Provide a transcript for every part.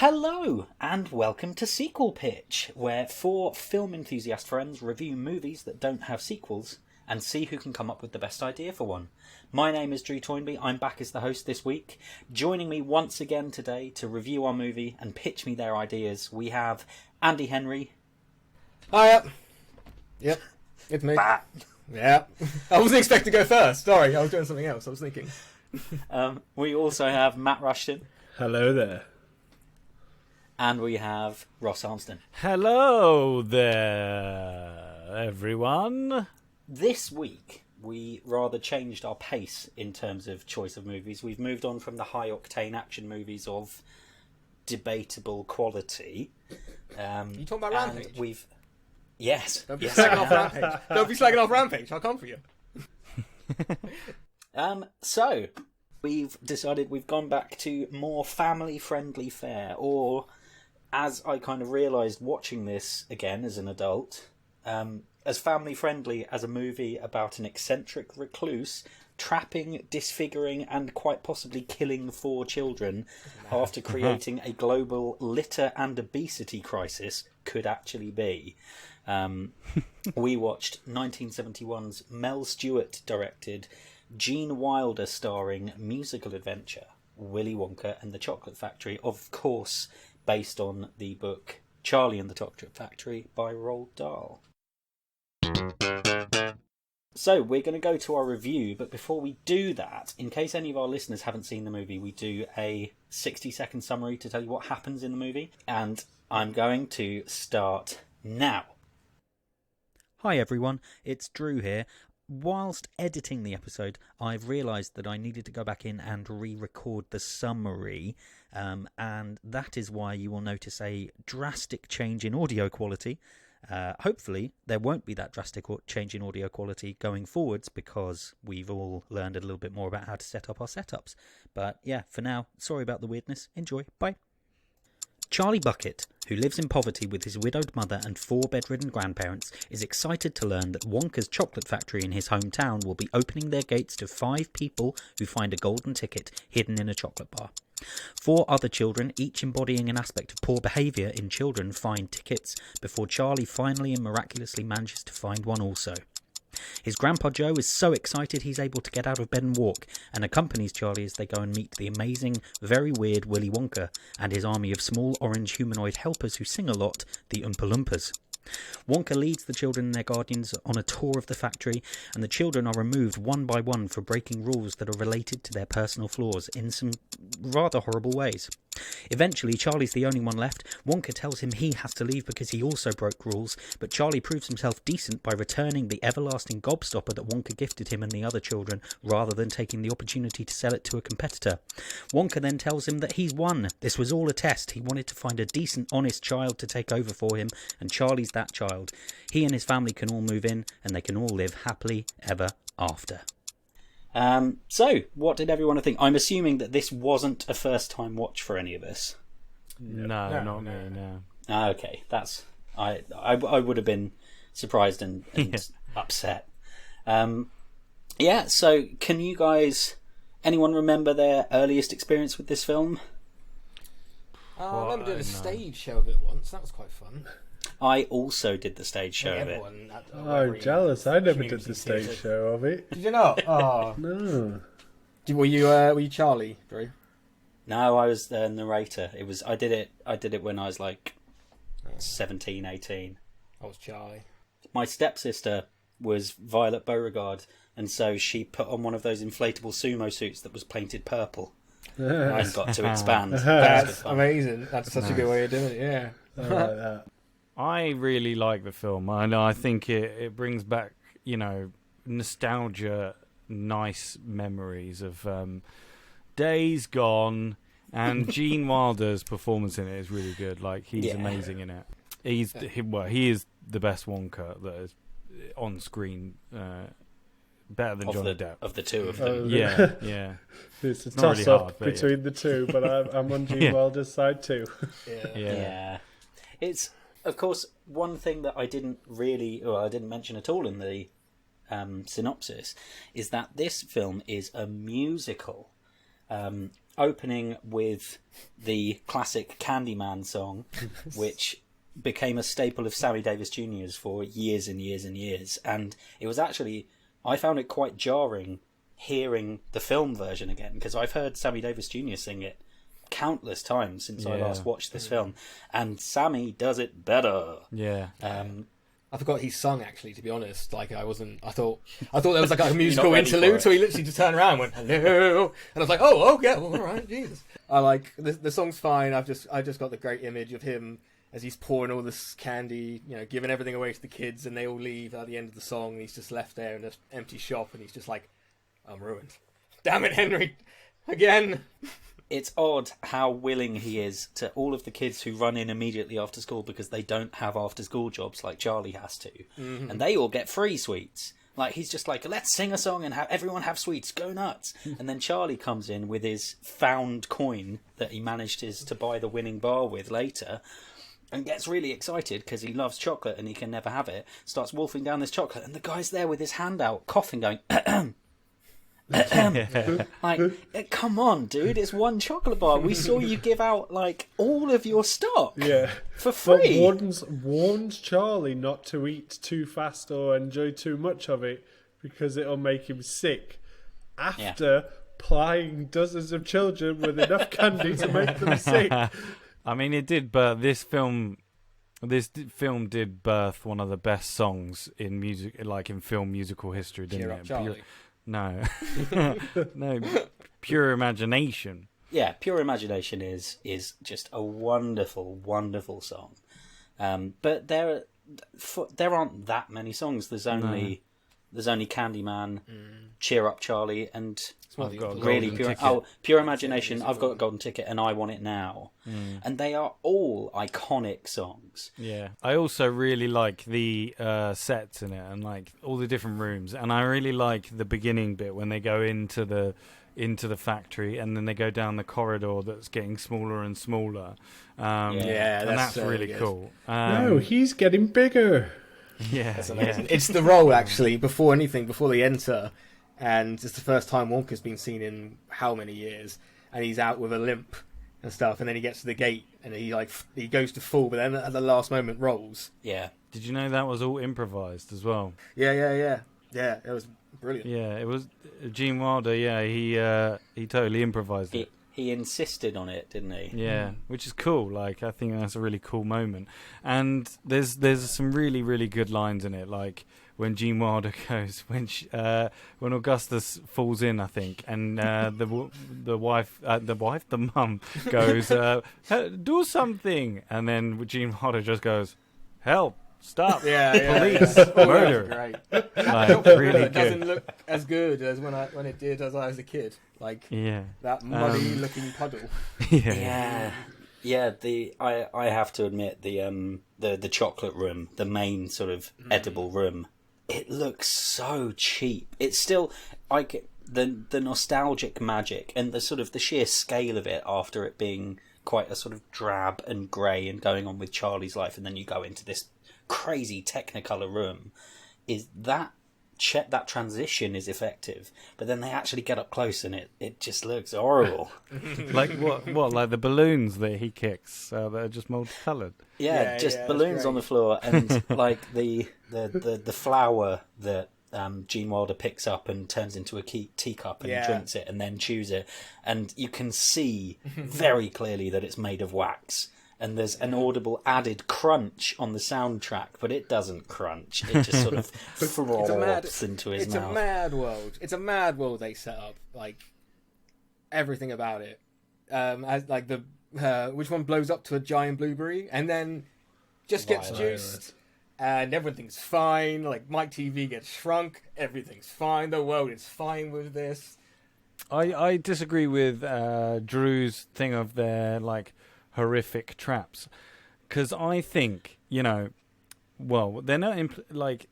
Hello and welcome to Sequel Pitch, where four film enthusiast friends review movies that don't have sequels and see who can come up with the best idea for one. My name is Drew Toynbee, I'm back as the host this week. Joining me once again today to review our movie and pitch me their ideas, we have Andy Henry. Hiya. Yep, it's me. Yeah. I wasn't expecting to go first. Sorry, I was doing something else. I was thinking. We also have Matt Rushton. Hello there. And we have Ross Armston. Hello there, everyone. This week, we rather changed our pace in terms of choice of movies. We've moved on from the high-octane action movies of debatable quality. You talking about Rampage? Yes. Don't be slagging off Rampage. Don't be slagging off Rampage. I'll come for you. So, we've decided we've gone back to more family-friendly fare, or, as I kind of realised watching this again as an adult, as family-friendly as a movie about an eccentric recluse trapping, disfiguring, and quite possibly killing four children after creating a global litter and obesity crisis could actually be. We watched 1971's Mel Stewart directed, Gene Wilder starring musical adventure, Willy Wonka and the Chocolate Factory, of course based on the book Charlie and the Chocolate Factory by Roald Dahl. So we're going to go to our review, but before we do that, in case any of our listeners haven't seen the movie, we do a 60-second summary to tell you what happens in the movie, and I'm going to start now. Hi everyone, it's Drew here. Whilst editing the episode, I've realised that I needed to go back in and re-record the summary, and that is why you will notice a drastic change in audio quality. Hopefully, there won't be that drastic change in audio quality going forwards because we've all learned a little bit more about how to set up our setups. But yeah, for now, sorry about the weirdness. Enjoy. Bye. Charlie Bucket, who lives in poverty with his widowed mother and four bedridden grandparents, is excited to learn that Wonka's chocolate factory in his hometown will be opening their gates to 5 people who find a golden ticket hidden in a chocolate bar. 4 other children, each embodying an aspect of poor behaviour in children, find tickets before Charlie finally and miraculously manages to find one also. His grandpa Joe is so excited he's able to get out of bed and walk, and accompanies Charlie as they go and meet the amazing, very weird Willy Wonka and his army of small orange humanoid helpers who sing a lot, the Oompa Loompas. Wonka leads the children and their guardians on a tour of the factory, and the children are removed one by one for breaking rules that are related to their personal flaws in some rather horrible ways. Eventually, Charlie's the only one left. Wonka tells him he has to leave because he also broke rules, but Charlie proves himself decent by returning the everlasting gobstopper that Wonka gifted him and the other children, rather than taking the opportunity to sell it to a competitor. Wonka then tells him that he's won. This was all a test. He wanted to find a decent, honest child to take over for him, and Charlie's that child. He and his family can all move in, and they can all live happily ever after. So, what did everyone think? I'm assuming that this wasn't a first-time watch for any of us. No, not me, no. Okay, that's... I would have been surprised and upset. So can you guys... Anyone remember their earliest experience with this film? I remember doing a stage show of it once. That was quite fun. I also did the stage show of it. Oh, jealous. I never did the stage show of it. Did you not? Oh. No. Were you Charlie, Drew? No, I was the narrator. I did it when I was like 17, 18. I was Charlie. My stepsister was Violet Beauregard, and so she put on one of those inflatable sumo suits that was painted purple and got to expand. That's amazing. That's such a good way of doing it, yeah. I like that. I really like the film. I think it brings back, nostalgia, nice memories of days gone, and Gene Wilder's performance in it is really good. Like, he's amazing in it. He is the best Wonka that is on screen, better than Johnny Depp. Of the two of them. Yeah. It's a toss-up between the two, but I'm on Gene Wilder's side too. Yeah. It's... Of course, one thing that I didn't mention at all in the synopsis is that this film is a musical. opening with the classic Candyman song, which became a staple of Sammy Davis Jr.'s for years and years and years. And it was actually, I found it quite jarring hearing the film version again, because I've heard Sammy Davis Jr. sing it countless times since I last watched this film, and Sammy does it better. Yeah. I forgot he sung, actually, to be honest. Like, I thought there was like a musical ready for interlude, it. so he literally just turned around and went, hello. And I was like, oh, yeah, well, all right, Jesus. I like, the song's fine. I just got the great image of him as he's pouring all this candy, giving everything away to the kids, and they all leave at the end of the song, and he's just left there in this empty shop, and he's just like, I'm ruined. Damn it, Henry. Again. It's odd how willing he is to all of the kids who run in immediately after school because they don't have after-school jobs like Charlie has to. Mm-hmm. And they all get free sweets. Like, he's just like, let's sing a song and everyone have sweets, go nuts. And then Charlie comes in with his found coin that he managed to buy the winning bar with later, and gets really excited because he loves chocolate and he can never have it, starts wolfing down this chocolate, and the guy's there with his hand out, coughing, going, like, come on, dude, it's one chocolate bar. We saw you give out like all of your stock for free. But warns Charlie not to eat too fast or enjoy too much of it because it'll make him sick, after plying dozens of children with enough candy to make them sick. I mean, it did, but this film did birth one of the best songs in music, like in film musical history, didn't Cheer it? Up, Charlie. No, no, Pure Imagination. Yeah, Pure Imagination is just a wonderful, wonderful song. But there aren't that many songs. There's only Candyman, Cheer Up, Charlie, and I've got a really golden ticket. Pure Imagination. I've got a golden ticket, and I Want It Now. And they are all iconic songs. Yeah, I also really like the sets in it and like all the different rooms, and I really like the beginning bit when they go into the factory and then they go down the corridor that's getting smaller and smaller. And that's really good. cool. No, he's getting bigger. Yeah, That's amazing. It's the role, actually, before they enter, and it's the first time Wonka's been seen in how many years, and he's out with a limp and stuff, and then he gets to the gate and he goes to fall, but then at the last moment rolls. Yeah. Did you know that was all improvised as well? Yeah, it was brilliant. Yeah, it was Gene Wilder. Yeah, he totally improvised it. He insisted on it, didn't he? Yeah, which is cool. Like, I think that's a really cool moment. And there's some really, really good lines in it. Like when Gene Wilder goes, when Augustus falls in, I think, and the mum goes, do something, and then Gene Wilder just goes, help. Stop! Police! Murder! Great. Like, really It doesn't good. look as good as when it did as I was a kid. Like that muddy-looking puddle. Yeah. I have to admit the chocolate room, the main sort of edible room, it looks so cheap. It's still like the nostalgic magic and the sort of the sheer scale of it after it being quite a sort of drab and grey and going on with Charlie's life, and then you go into this crazy Technicolor room. Is that transition is effective, but then they actually get up close and it just looks horrible. Like what like the balloons that he kicks that are just multicolored. Balloons on the floor, and like the flower that Gene Wilder picks up and turns into a teacup and drinks it and then chews it, and you can see very clearly that it's made of wax. And there's an audible added crunch on the soundtrack, but it doesn't crunch. It just sort of froths into his mouth. It's a mad world. It's a mad world they set up. Like, everything about it. As like which one blows up to a giant blueberry and then just gets juiced. And everything's fine. Like, Mike TV gets shrunk. Everything's fine. The world is fine with this. I disagree with Drew's thing of their, like, horrific traps, because I think they're not like,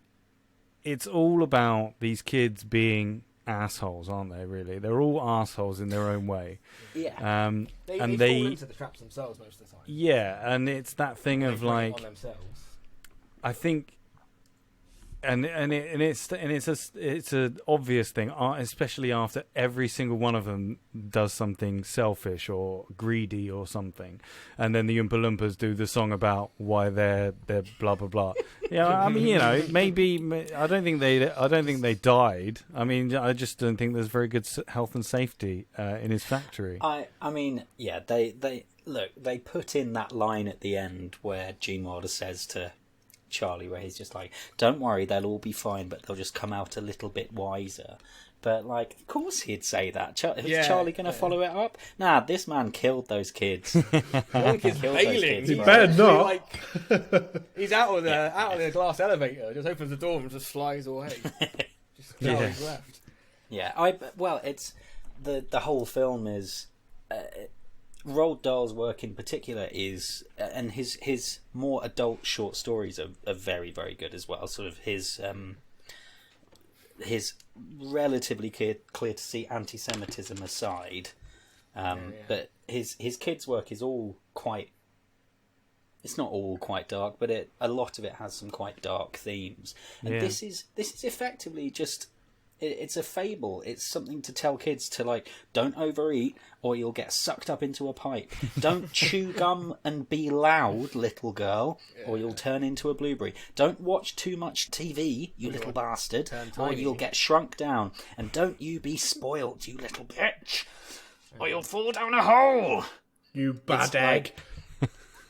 it's all about these kids being assholes, aren't they? Really, they're all assholes in their own way. They fall into the traps themselves most of the time. Yeah, and it's that thing of like, on themselves. I think it's a obvious thing, especially after every single one of them does something selfish or greedy or something, and then the Oompa Loompas do the song about why they're blah blah blah. Yeah, I mean, maybe I don't think they died. I mean, I just don't think there's very good health and safety in his factory. I mean, yeah, they look, they put in that line at the end where Gene Wilder says to Charlie, where he's just like, don't worry, they'll all be fine, but they'll just come out a little bit wiser. But, like, of course he'd say that. Is Charlie going to follow it up? Nah, this man killed those kids. One kid's bailing. He better not. Like, he's out of the glass elevator, just opens the door and just flies away. Just Charlie's left. Yeah, it's the whole film is... Roald Dahl's work in particular is, and his more adult short stories are very, very good as well. Sort of his relatively clear to see anti-Semitism aside, but his kids' work is all quite. It's not all quite dark, but a lot of it has some quite dark themes. And this is effectively just. It's a fable. It's something to tell kids to, like, don't overeat or you'll get sucked up into a pipe. Don't chew gum and be loud, little girl, or you'll turn into a blueberry. Don't watch too much TV, you little bastard, or you'll get shrunk down. And don't you be spoiled, you little bitch, or you'll fall down a hole. You bad egg. Like,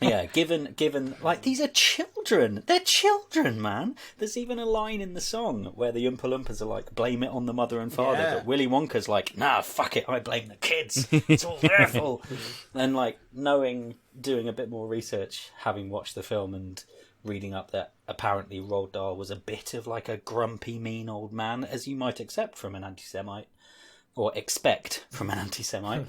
yeah, given like, these are children. They're children, man. There's even a line in the song where the Oompa Loompas are like, blame it on the mother and father. But Willy Wonka's like, nah, fuck it, I blame the kids. It's all their fault. And like, doing a bit more research, having watched the film and reading up that apparently Roald Dahl was a bit of like a grumpy, mean old man, as you might accept from an anti-Semite, or expect from an anti-Semite.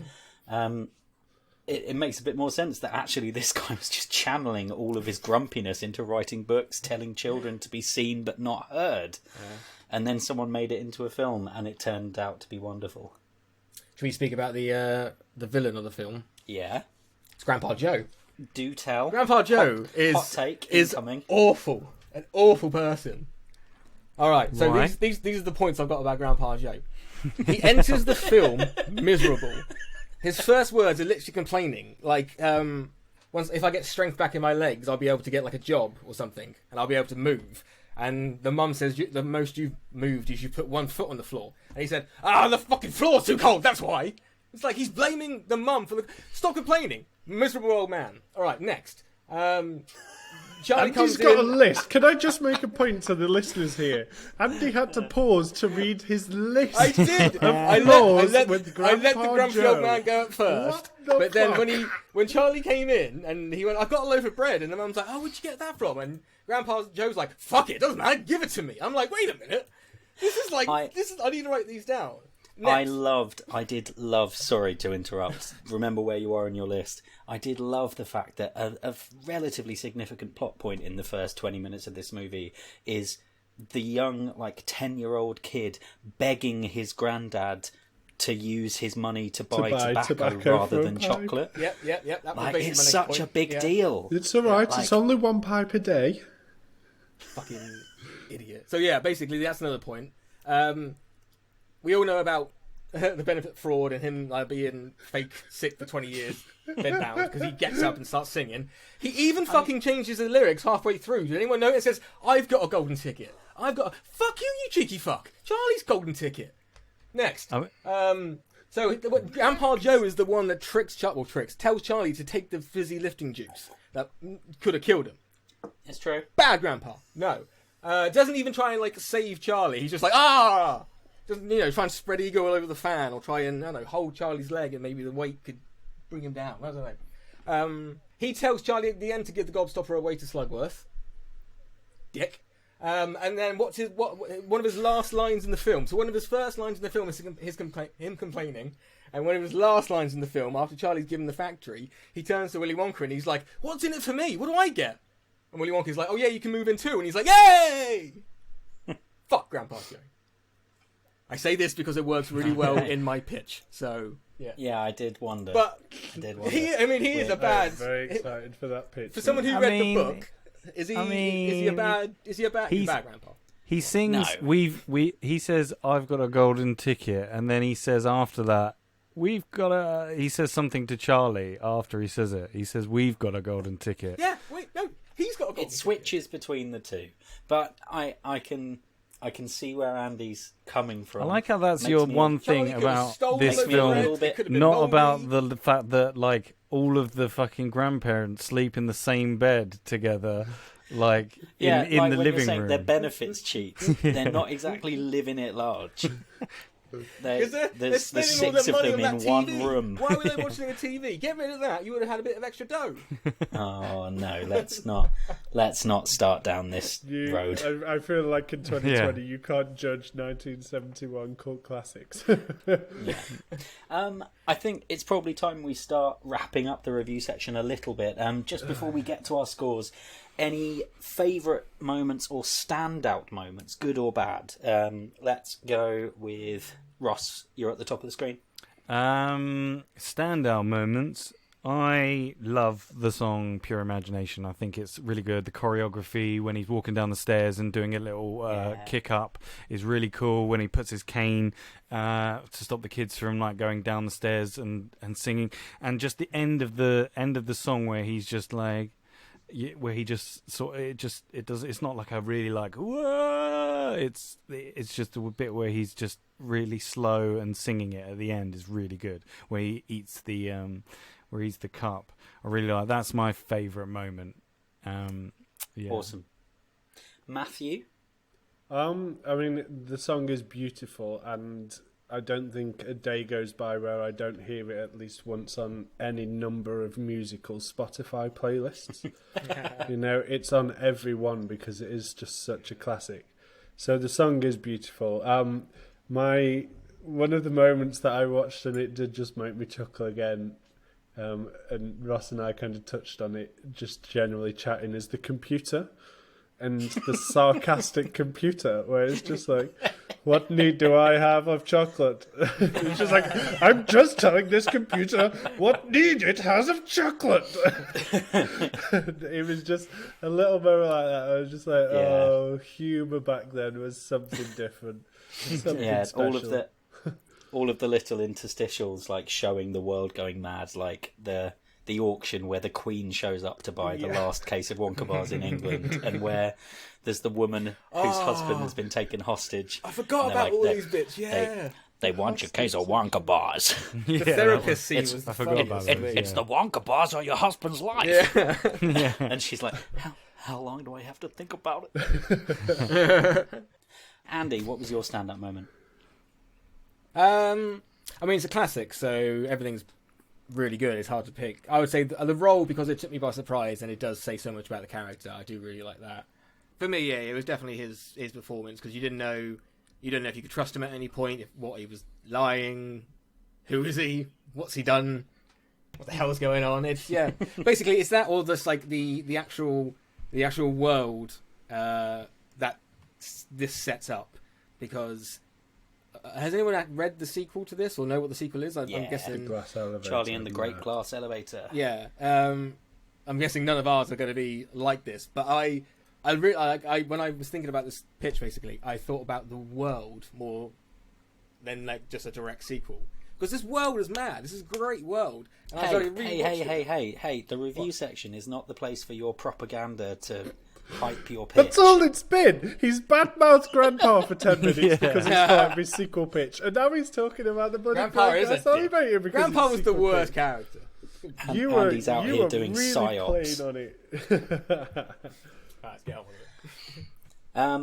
It makes a bit more sense that actually this guy was just channeling all of his grumpiness into writing books, telling children to be seen but not heard. Yeah. And then someone made it into a film, and it turned out to be wonderful. Should we speak about the villain of the film? Yeah. It's Grandpa Joe. Do tell. Grandpa Joe is awful. An awful person. All right, so these are the points I've got about Grandpa Joe. He enters the film miserable. His first words are literally complaining, like, if I get strength back in my legs, I'll be able to get like a job or something, and I'll be able to move. And the mum says, the most you've moved is you put one foot on the floor. And he said, the fucking floor's too cold, that's why. It's like he's blaming the mum for stop complaining. Miserable old man. All right, next. Charlie Andy's got a list. Can I just make a point to the listeners here? Andy had to pause to read his list. I did. I let the grumpy old man go at first. But then when Charlie came in and he went, I've got a loaf of bread, and the mum's like, oh, where'd you get that from? And Grandpa Joe's like, fuck it, doesn't matter, give it to me. I'm like, wait a minute. I need to write these down. Next. I did love, sorry to interrupt, remember where you are in your list. I did love the fact that a relatively significant plot point in the first 20 minutes of this movie is the young, like, 10-year-old kid begging his granddad to use his money to buy tobacco rather than chocolate. Yep. That was it's such a big deal. It's alright, it's only one pipe a day. Fucking idiot. So yeah, basically that's another point. We all know about the benefit fraud and him being fake sick for 20 years, bedbound, because he gets up and starts singing. He even fucking changes the lyrics halfway through. Did anyone notice? It says, I've got a golden ticket. Fuck you, you cheeky fuck. Charlie's golden ticket. Next. So Grandpa Joe is the one that tells Charlie to take the fizzy lifting juice that could have killed him. It's true. Bad Grandpa. No. Doesn't even try and save Charlie. He's just like, Doesn't, try and spread ego all over the fan, or try and, hold Charlie's leg and maybe the weight could bring him down. I don't know. He tells Charlie at the end to give the gobstopper away to Slugworth. Dick. And then one of his last lines in the film. So one of his first lines in the film is him complaining. And one of his last lines in the film, after Charlie's given the factory, he turns to Willy Wonka and he's like, what's in it for me? What do I get? And Willy Wonka's like, oh yeah, you can move in too. And he's like, yay! Fuck Grandpa Joe. I say this because it works really well in my pitch. So yeah. Yeah, I did wonder. But he is a bad. Very excited for that pitch. For someone who read the book, is he a bad grandpa? He sings. No. He says, "I've got a golden ticket," and then he says after that, "We've got a." He says something to Charlie after he says it. He says, "We've got a golden ticket." Yeah, wait, no, he's got a golden It switches between the two, but I can see where Andy's coming from. I like how that's Makes your me- one Charlie thing could have about stolen this Makes me a film. little bit- It could have been Not Molly. about the fact that like all of the fucking grandparents sleep in the same bed together, like Yeah, in like the when living you're saying room. they're benefits cheats. They're not exactly living it large. Because they're There's the spending all six their of money them on in that one TV. room. Why were they watching a TV? Get rid of that. You would have had a bit of extra dough. Oh no, let's not start down this road. I feel like in 2020 you can't judge 1971 cult classics. I think it's probably time we start wrapping up the review section a little bit. Just before we get to our scores, any favourite moments or standout moments, good or bad? Let's go with Ross. You're at the top of the screen. Standout moments. I love the song Pure Imagination. I think it's really good. The choreography when he's walking down the stairs and doing a little kick up is really cool. When he puts his cane to stop the kids from like going down the stairs and singing, and just the end of the song where he's just like, where he just sort of, it's not like a really like whoa, it's just a bit where he's just really slow and singing it at the end is really good, where he eats the cup. I really like that's my favourite moment. Yeah. Awesome. Matthew? I mean, the song is beautiful, and I don't think a day goes by where I don't hear it at least once on any number of musical Spotify playlists. You know, it's on every one because it is just such a classic. So the song is beautiful. One of the moments that I watched and it did just make me chuckle again, and Ross and I kind of touched on it, just generally chatting, is the computer. And the sarcastic computer, where it's just like, what need do I have of chocolate? It's just like, I'm just telling this computer what need it has of chocolate. It was just a little moment like that. I was just like, oh, humour back then was something different. Something special. all of the little interstitials, like showing the world going mad, like the auction where the Queen shows up to buy the last case of Wonka bars in England, and where there's the woman whose husband has been taken hostage. I forgot about all these bits. Yeah, they want your case of Wonka bars. the therapist scene was I forgot about it. It's the Wonka bars or your husband's life. Yeah. And she's like, how long do I have to think about it? Andy, what was your stand-up moment? I mean, it's a classic, so everything's really good. It's hard to pick. I would say the role, because it took me by surprise and it does say so much about the character. I do really like that. For me, yeah, it was definitely his performance, because you didn't know if you could trust him at any point. If what he was lying, who is he? What's he done? What the hell's going on? It's basically it's that, or just like the actual world that this sets up, because. Has anyone read the sequel to this or know what the sequel is? I'm guessing Glass elevator, Charlie and the Great Glass Elevator. Yeah, I'm guessing none of ours are going to be like this. But I when I was thinking about this pitch, basically, I thought about the world more than like just a direct sequel, because this world is mad. This is a great world. And Hey! The review section is not the place for your propaganda to hype your pitch. That's all it's been. He's badmouthed Grandpa for 10 minutes because he's part of his sequel pitch, and now he's talking about the bloody Grandpa elevator because Grandpa was the worst pitch. character. Andy's out here doing really psyops. playing on it. Let's get on with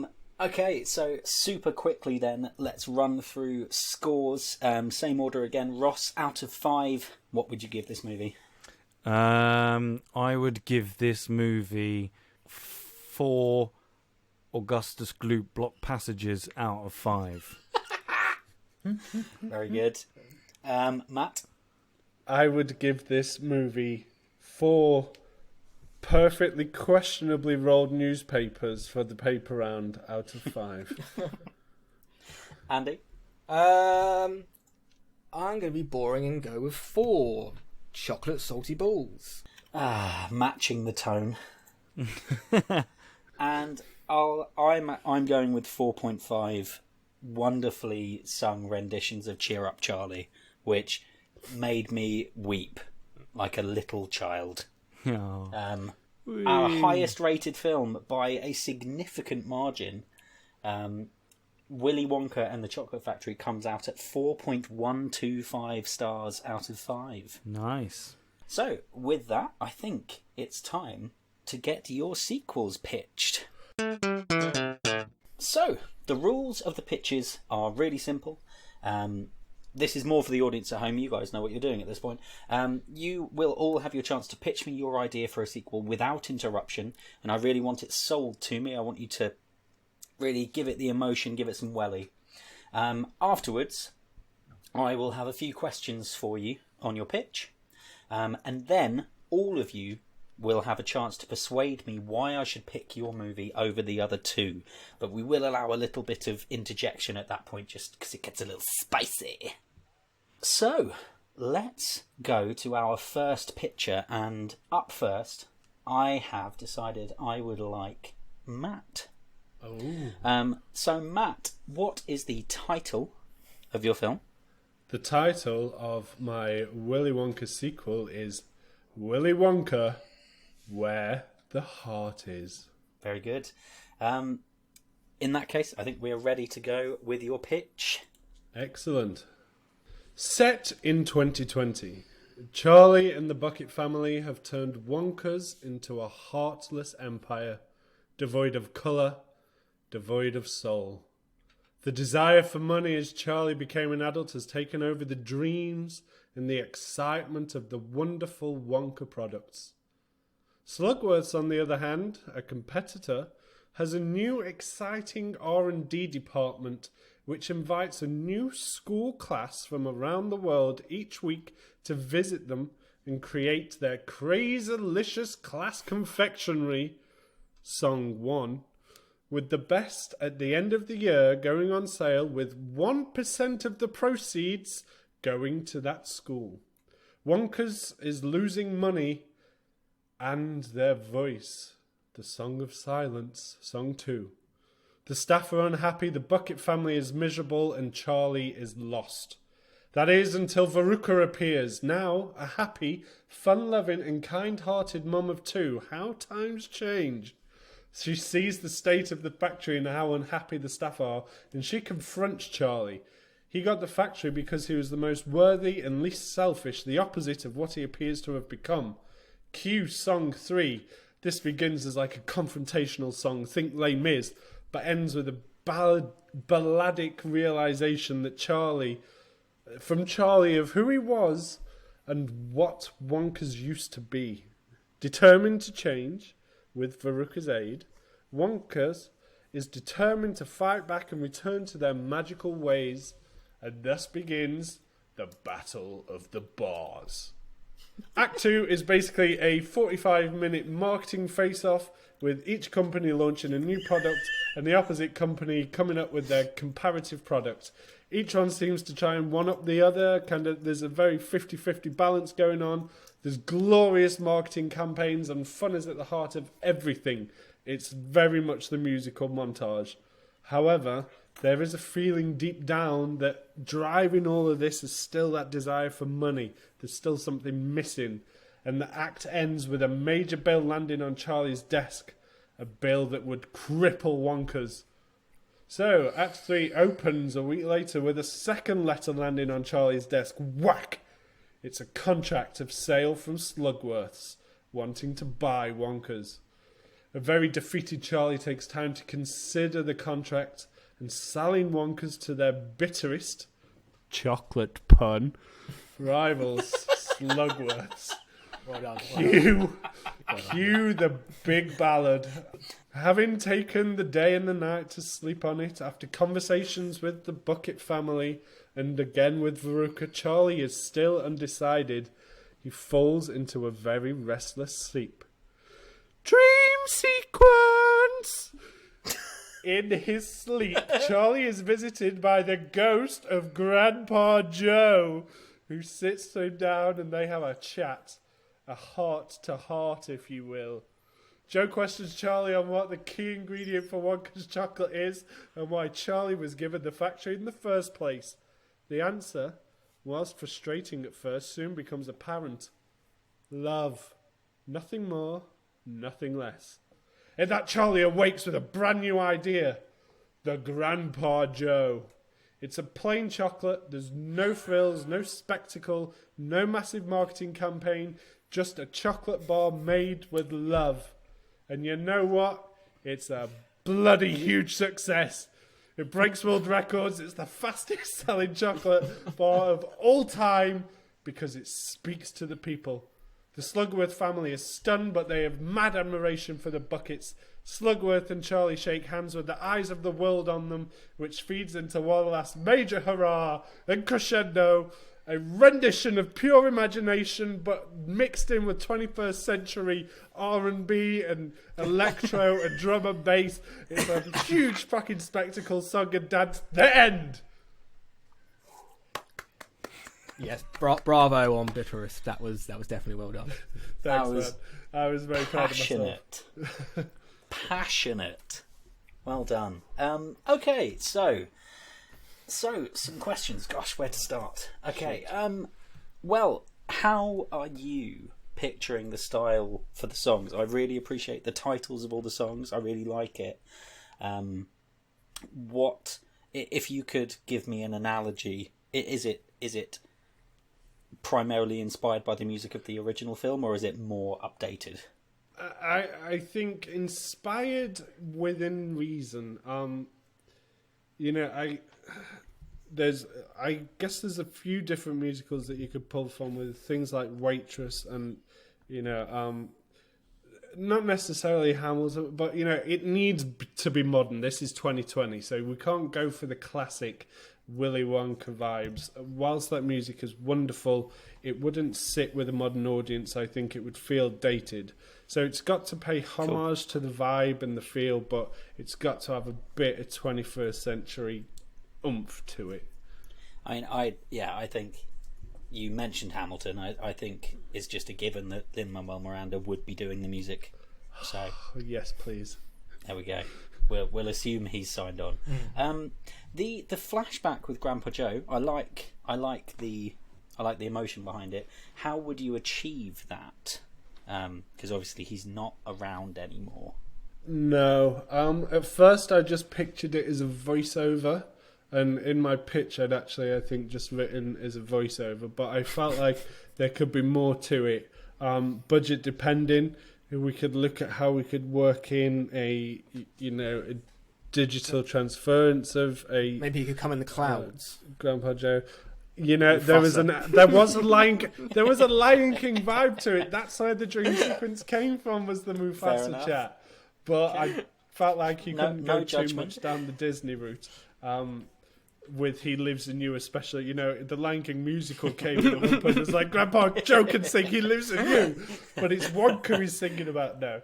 it. Okay, so super quickly then, let's run through scores. Same order again. Ross, out of 5, what would you give this movie? I would give this movie 4 Augustus Gloop block passages out of 5. Very good. Matt? I would give this movie 4 perfectly questionably rolled newspapers for the paper round out of 5. Andy? I'm going to be boring and go with 4 chocolate salty balls. Matching the tone. And I'm going with 4.5 wonderfully sung renditions of Cheer Up Charlie, which made me weep like a little child. Oh. Our highest rated film by a significant margin, Willy Wonka and the Chocolate Factory, comes out at 4.125 stars out of 5. Nice. So, with that, I think it's time to get your sequels pitched. So, the rules of the pitches are really simple. This is more for the audience at home. You guys know what you're doing at this point. You will all have your chance to pitch me your idea for a sequel without interruption, and I really want it sold to me. I want you to really give it the emotion, give it some welly. Afterwards, I will have a few questions for you on your pitch, and then all of you will have a chance to persuade me why I should pick your movie over the other two. But we will allow a little bit of interjection at that point, just because it gets a little spicy. So, let's go to our first picture, and up first, I have decided I would like Matt. Oh. So, Matt, what is the title of your film? The title of my Willy Wonka sequel is Willy Wonka, Where the Heart Is. Very good. In that case, I think we are ready to go with your pitch. Excellent. Set in 2020, Charlie and the Bucket family have turned Wonkas into a heartless empire, devoid of colour, devoid of soul. The desire for money as Charlie became an adult has taken over the dreams and the excitement of the wonderful Wonka products. Slugworth's, on the other hand, a competitor, has a new exciting R&D department which invites a new school class from around the world each week to visit them and create their crazy-licious class confectionery, Song 1, with the best at the end of the year going on sale, with 1% of the proceeds going to that school. Wonka's is losing money and their voice. The Song of Silence, Song 2. The staff are unhappy, the Bucket family is miserable, and Charlie is lost. That is, until Veruca appears, now a happy, fun-loving and kind-hearted mum of two. How times change. She sees the state of the factory and how unhappy the staff are, and she confronts Charlie. He got the factory because he was the most worthy and least selfish, the opposite of what he appears to have become. Cue Song 3. This begins as like a confrontational song, think Les Mis, but ends with a balladic realization that Charlie of who he was and what Wonka's used to be. Determined to change, with Veruca's aid, Wonka's is determined to fight back and return to their magical ways, and thus begins the Battle of the Bars. Act 2 is basically a 45-minute marketing face-off, with each company launching a new product and the opposite company coming up with their comparative product. Each one seems to try and one-up the other. There's a very 50-50 balance going on. There's glorious marketing campaigns, and fun is at the heart of everything. It's very much the musical montage. However, there is a feeling deep down that driving all of this is still that desire for money. There's still something missing. And the act ends with a major bill landing on Charlie's desk. A bill that would cripple Wonka's. So, Act 3 opens a week later with a second letter landing on Charlie's desk. Whack! It's a contract of sale from Slugworth's, wanting to buy Wonka's. A very defeated Charlie takes time to consider the contract, and selling Wonka's to their bitterest chocolate pun rivals, Slugworth's. Well done. Cue the big ballad. Having taken the day and the night to sleep on it, after conversations with the Bucket family and again with Veruca, Charlie is still undecided. He falls into a very restless sleep. Dream sequence! In his sleep, Charlie is visited by the ghost of Grandpa Joe, who sits him down and they have a chat. A heart to heart, if you will. Joe questions Charlie on what the key ingredient for Wonka's chocolate is and why Charlie was given the factory in the first place. The answer, whilst frustrating at first, soon becomes apparent. Love. Nothing more, nothing less. In that, Charlie awakes with a brand new idea. The Grandpa Joe. It's a plain chocolate. There's no frills, no spectacle, no massive marketing campaign. Just a chocolate bar made with love. And you know what? It's a bloody huge success. It breaks world records. It's the fastest selling chocolate bar of all time because it speaks to the people. The Slugworth family is stunned, but they have mad admiration for the buckets. Slugworth and Charlie shake hands with the eyes of the world on them, which feeds into one last major hurrah and crescendo. A rendition of pure imagination, but mixed in with 21st century R&B and electro and drum and bass. It's a huge fucking spectacle, song and dance. The end. Yes, bravo on Bitterest. That was definitely well done. Thanks, I was very proud of myself. Passionate. Well done. Okay, so some questions. Gosh, where to start? Okay. Well, how are you picturing the style for the songs? I really appreciate the titles of all the songs. I really like it. What if you could give me an analogy? Is it primarily inspired by the music of the original film, or is it more updated? I think inspired within reason. I guess there's a few different musicals that you could pull from with things like Waitress and, not necessarily Hamilton, but, it needs to be modern. This is 2020, so we can't go for the classic Willy Wonka vibes. Whilst that music is wonderful, it wouldn't sit with a modern audience. I think it would feel dated. So it's got to pay homage to the vibe and the feel, but it's got to have a bit of 21st century oomph to it. I mean, I think you mentioned Hamilton. I think it's just a given that Lin-Manuel Miranda would be doing the music. So yes, please. There we go. We'll assume he's signed on. The flashback with Grandpa Joe, I like the emotion behind it. How would you achieve that? Because obviously he's not around anymore. No. At first I just pictured it as a voiceover. And in my pitch, I'd actually, I think, just written as a voiceover. But I felt like there could be more to it. Budget depending, we could look at how we could work in a digital transference of a. Maybe he could come in the clouds. Grandpa Joe. There was a Lion King vibe to it. That's where the dream sequence came from, was the Mufasa chat. But I felt like you couldn't go too much down the Disney route. With He Lives in You, especially, the Lion King musical came in at one point. It was like, Grandpa Joe can sing He Lives in You, but it's Wonka he's singing about now.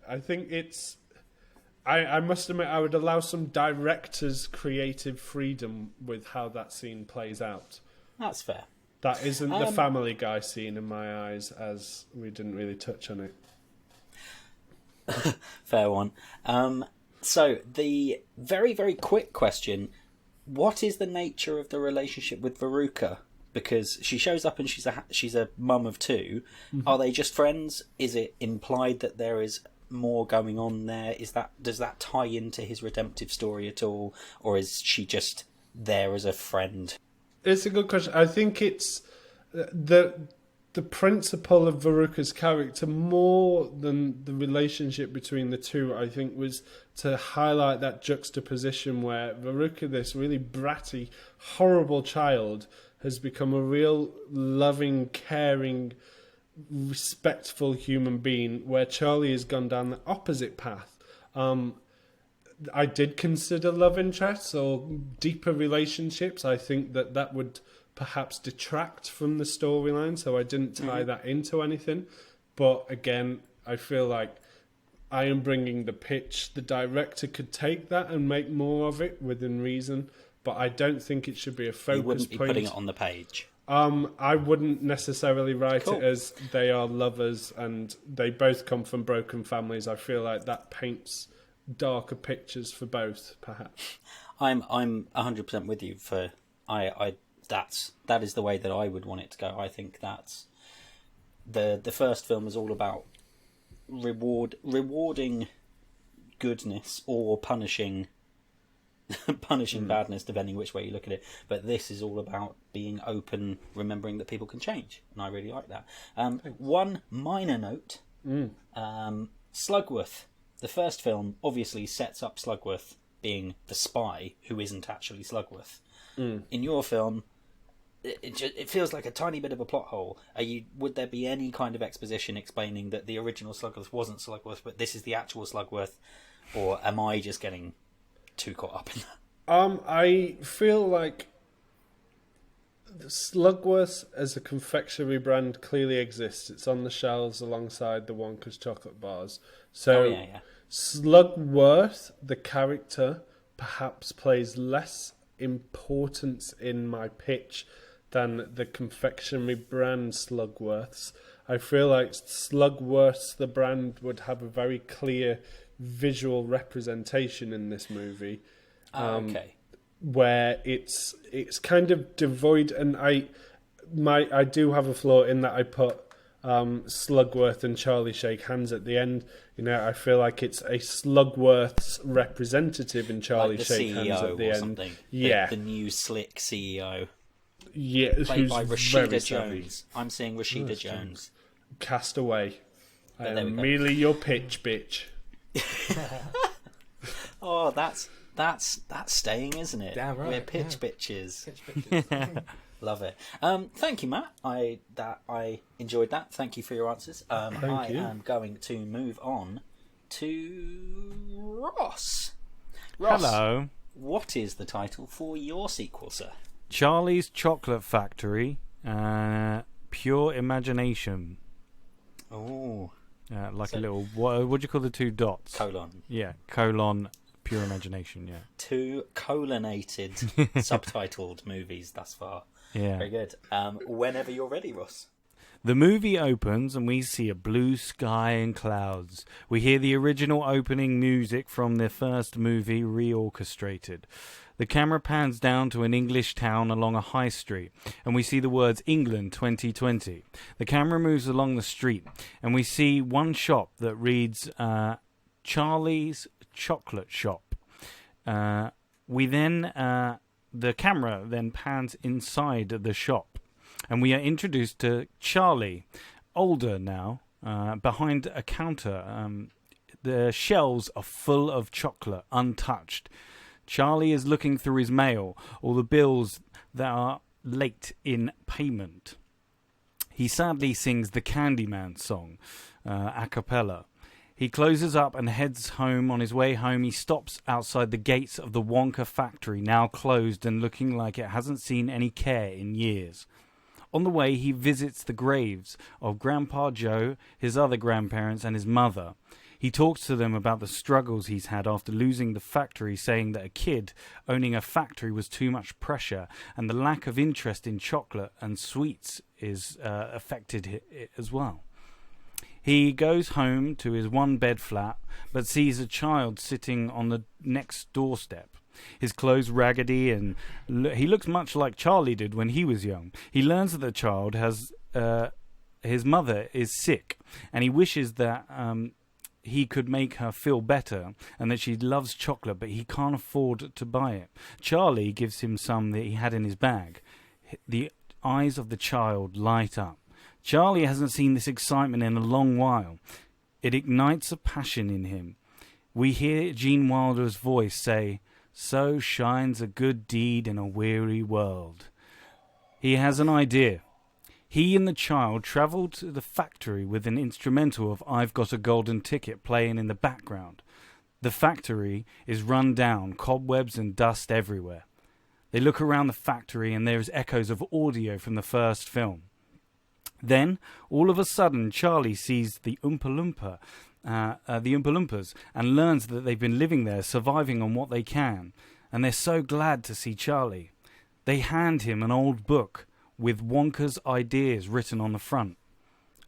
I think it's. I must admit, I would allow some directors' creative freedom with how that scene plays out. That's fair. That isn't the Family Guy scene in my eyes, as we didn't really touch on it. Fair one. So the very, very quick question: what is the nature of the relationship with Veruca? Because she shows up and she's a mum of two. Mm-hmm. Are they just friends? Is it implied that there is more going on there? Does that tie into his redemptive story at all, or is she just there as a friend? It's a good question. I think it's the principle of Veruca's character, more than the relationship between the two, I think, was to highlight that juxtaposition where Veruca, this really bratty, horrible child, has become a real loving, caring, respectful human being, where Charlie has gone down the opposite path. I did consider love interests or deeper relationships. I think that would perhaps detract from the storyline, so I didn't tie that into anything. But again, I feel like I am bringing the pitch. The director could take that and make more of it within reason, but I don't think it should be a focus point. You wouldn't be putting it on the page. I wouldn't necessarily write Cool. it as they are lovers and they both come from broken families. I feel like that paints darker pictures for both, perhaps. I'm 100% with you. That is the way that I would want it to go. I think that's the first film is all about rewarding goodness or punishing badness, depending which way you look at it. But this is all about being open, remembering that people can change, and I really like that. One minor note: Slugworth. The first film obviously sets up Slugworth being the spy who isn't actually Slugworth. In your film, it feels like a tiny bit of a plot hole. Would there be any kind of exposition explaining that the original Slugworth wasn't Slugworth, but this is the actual Slugworth, or am I just getting too caught up in that? I feel like Slugworth as a confectionery brand clearly exists. It's on the shelves alongside the Wonka's chocolate bars. So yeah. Slugworth, the character, perhaps plays less importance in my pitch than the confectionery brand Slugworths. I feel like Slugworths, the brand, would have a very clear visual representation in this movie. Okay. Where it's kind of devoid, and I do have a flaw in that I put Slugworth and Charlie shake hands at the end. I feel like it's a Slugworth's representative in Charlie like shake CEO hands at the or end. Something. Yeah, the new slick CEO. Yeah, Played by who's Rashida very Jones. savvy. I'm seeing Rashida Jones. Cast away. I But there we am go. merely your pitch, bitch. Oh, that's staying, isn't it? Damn right, We're pitch yeah. bitches. Love it. Thank you, Matt. I enjoyed that. Thank you for your answers. I you. am going to move on to Ross. Ross, Hello. what is the title for your sequel, sir? Charlie's Chocolate Factory, Pure Imagination. Oh, Like a little, what do you call the two dots? colon. Yeah, colon, Pure Imagination, yeah. 2 colonated subtitled movies thus far. Yeah. Very good. Whenever you're ready, Ross. The movie opens and we see a blue sky and clouds. We hear the original opening music from the first movie reorchestrated. The camera pans down to an English town along a high street, and we see the words England 2020. The camera moves along the street, and we see one shop that reads Charlie's Chocolate Shop. The camera then pans inside the shop, and we are introduced to Charlie, older now, behind a counter. The shelves are full of chocolate, untouched. Charlie is looking through his mail, all the bills that are late in payment. He sadly sings the Candyman song, a cappella. He closes up and heads home. On his way home, he stops outside the gates of the Wonka factory, now closed and looking like it hasn't seen any care in years. On the way, he visits the graves of Grandpa Joe, his other grandparents, and his mother. He talks to them about the struggles he's had after losing the factory, saying that a kid owning a factory was too much pressure, and the lack of interest in chocolate and sweets is affected it as well. He goes home to his one-bed flat, but sees a child sitting on the next doorstep. His clothes raggedy, and he looks much like Charlie did when he was young. He learns that the child has his mother is sick, and he wishes that he could make her feel better, and that she loves chocolate, but he can't afford to buy it. Charlie gives him some that he had in his bag. The eyes of the child light up. Charlie hasn't seen this excitement in a long while. It ignites a passion in him. We hear Gene Wilder's voice say, "So shines a good deed in a weary world." He has an idea. He and the child travel to the factory with an instrumental of "I've Got a Golden Ticket" playing in the background. The factory is run down, cobwebs and dust everywhere. They look around the factory and there's echoes of audio from the first film. Then, all of a sudden, Charlie sees the Oompa Loompas, and learns that they've been living there, surviving on what they can. And they're so glad to see Charlie. They hand him an old book, with Wonka's ideas written on the front.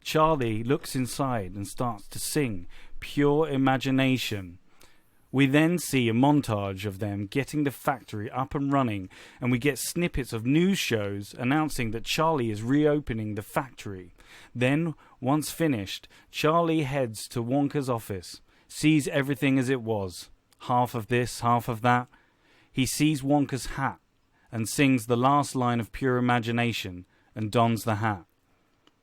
Charlie looks inside and starts to sing Pure Imagination. We then see a montage of them getting the factory up and running, and we get snippets of news shows announcing that Charlie is reopening the factory. Then, once finished, Charlie heads to Wonka's office, sees everything as it was. Half of this, half of that. He sees Wonka's hat and sings the last line of Pure Imagination and dons the hat.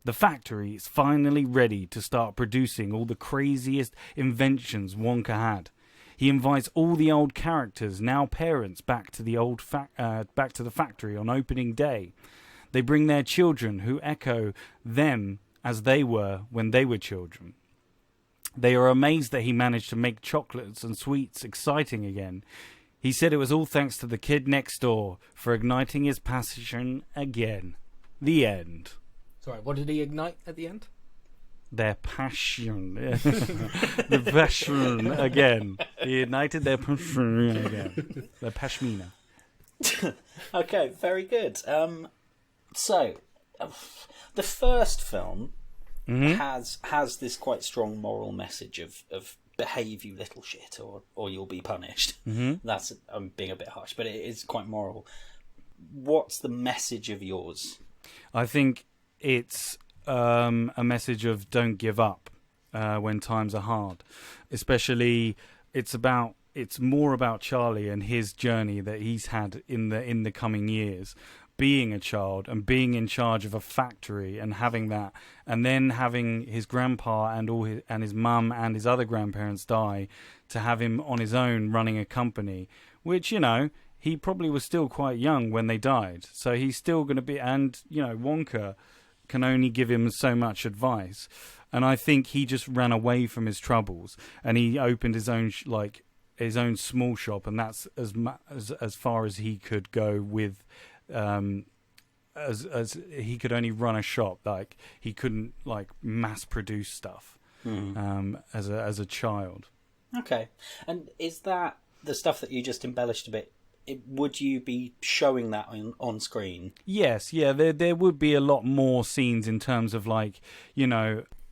The factory is finally ready to start producing all the craziest inventions Wonka had. He invites all the old characters, now parents, back to the factory on opening day. They bring their children who echo them as they were when they were children. They are amazed that he managed to make chocolates and sweets exciting again. He said it was all thanks to the kid next door for igniting his passion again. The end. Sorry, what did he ignite at the end? Their passion. The passion again. He ignited their passion again. Their pashmina. Okay, very good. So, the first film has this quite strong moral message of behave, you little shit, or you'll be punished. That's I'm being a bit harsh, but it is quite moral. What's the message of yours? I think it's a message of don't give up when times are hard. Especially, it's more about Charlie and his journey that he's had in the coming years, being a child and being in charge of a factory and having that, and then having his grandpa and his mum and his other grandparents die, to have him on his own running a company, which, he probably was still quite young when they died, so he's still going to be, and Wonka can only give him so much advice, and I think he just ran away from his troubles and he opened his own his own small shop, and that's as far as he could go with as he could only run a shop. Like, he couldn't mass produce stuff as a child. Okay. And is that the stuff that you just embellished a bit? Would you be showing that on screen? Yes, yeah. There would be a lot more scenes in terms of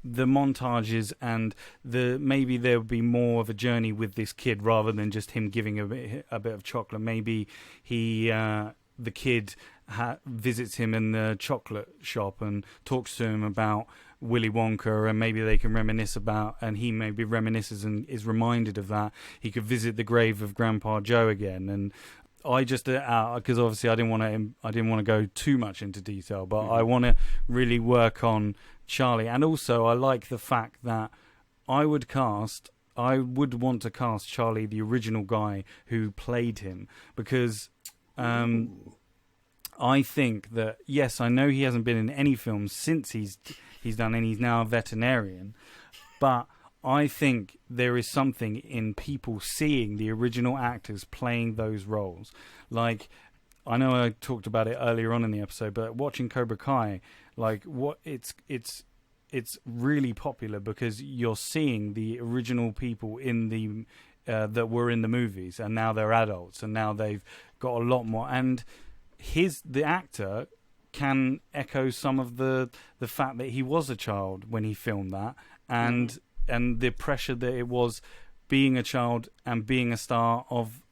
the montages, and maybe there would be more of a journey with this kid rather than just him giving a bit of chocolate. Maybe the kid visits him in the chocolate shop and talks to him about Willy Wonka, and maybe they can reminisce about, and he maybe reminisces and is reminded of that. He could visit the grave of Grandpa Joe again, and I just because obviously I didn't want to go too much into detail, but I want to really work on Charlie, and also I like the fact that I would want to cast Charlie, the original guy who played him, because I think that, yes, I know he hasn't been in any films since he's done, and he's now a veterinarian, but I think there is something in people seeing the original actors playing those roles. Like, I know I talked about it earlier on in the episode, but watching Cobra Kai, it's really popular because you're seeing the original people in the that were in the movies, and now they're adults, and now they've got a lot more. And the actor can echo some of the fact that he was a child when he filmed that, and the pressure that it was being a child and being a star of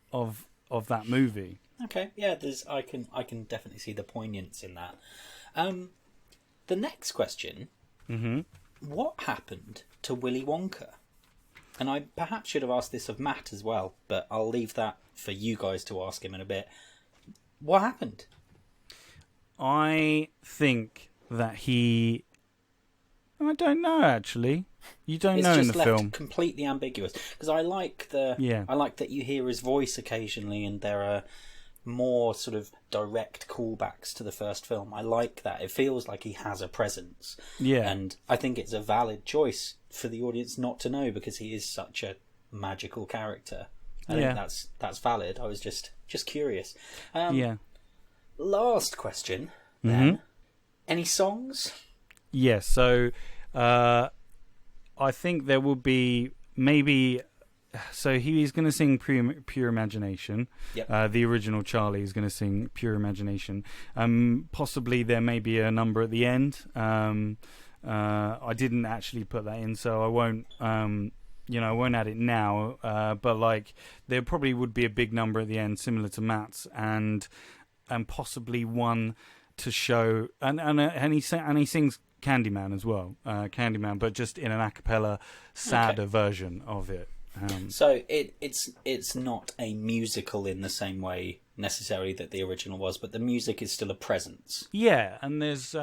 that movie. Okay, yeah, I can definitely see the poignance in that. The next question: what happened to Willy Wonka? And I perhaps should have asked this of Matt as well, but I'll leave that for you guys to ask him in a bit. What happened? I think that I don't know, actually. You don't know in the film. It's just left completely ambiguous, because I like that you hear his voice occasionally, and there are more sort of direct callbacks to the first film. I like that. It feels like he has a presence. Yeah. And I think it's a valid choice for the audience not to know, because he is such a magical character. I think that's valid. I was just curious. Last question then. Any songs? Yes, so I think there will be maybe so he's going to sing Pure Imagination. Yep. The original Charlie is going to sing Pure Imagination. Possibly there may be a number at the end. I didn't actually put that in, so I won't. I won't add it now. But like, there probably would be a big number at the end, similar to Matt's, and possibly one to show. And he sings Candyman as well, Candyman, but just in an a cappella, sadder version of it. So it's not a musical in the same way necessarily that the original was, but the music is still a presence. Yeah, and there's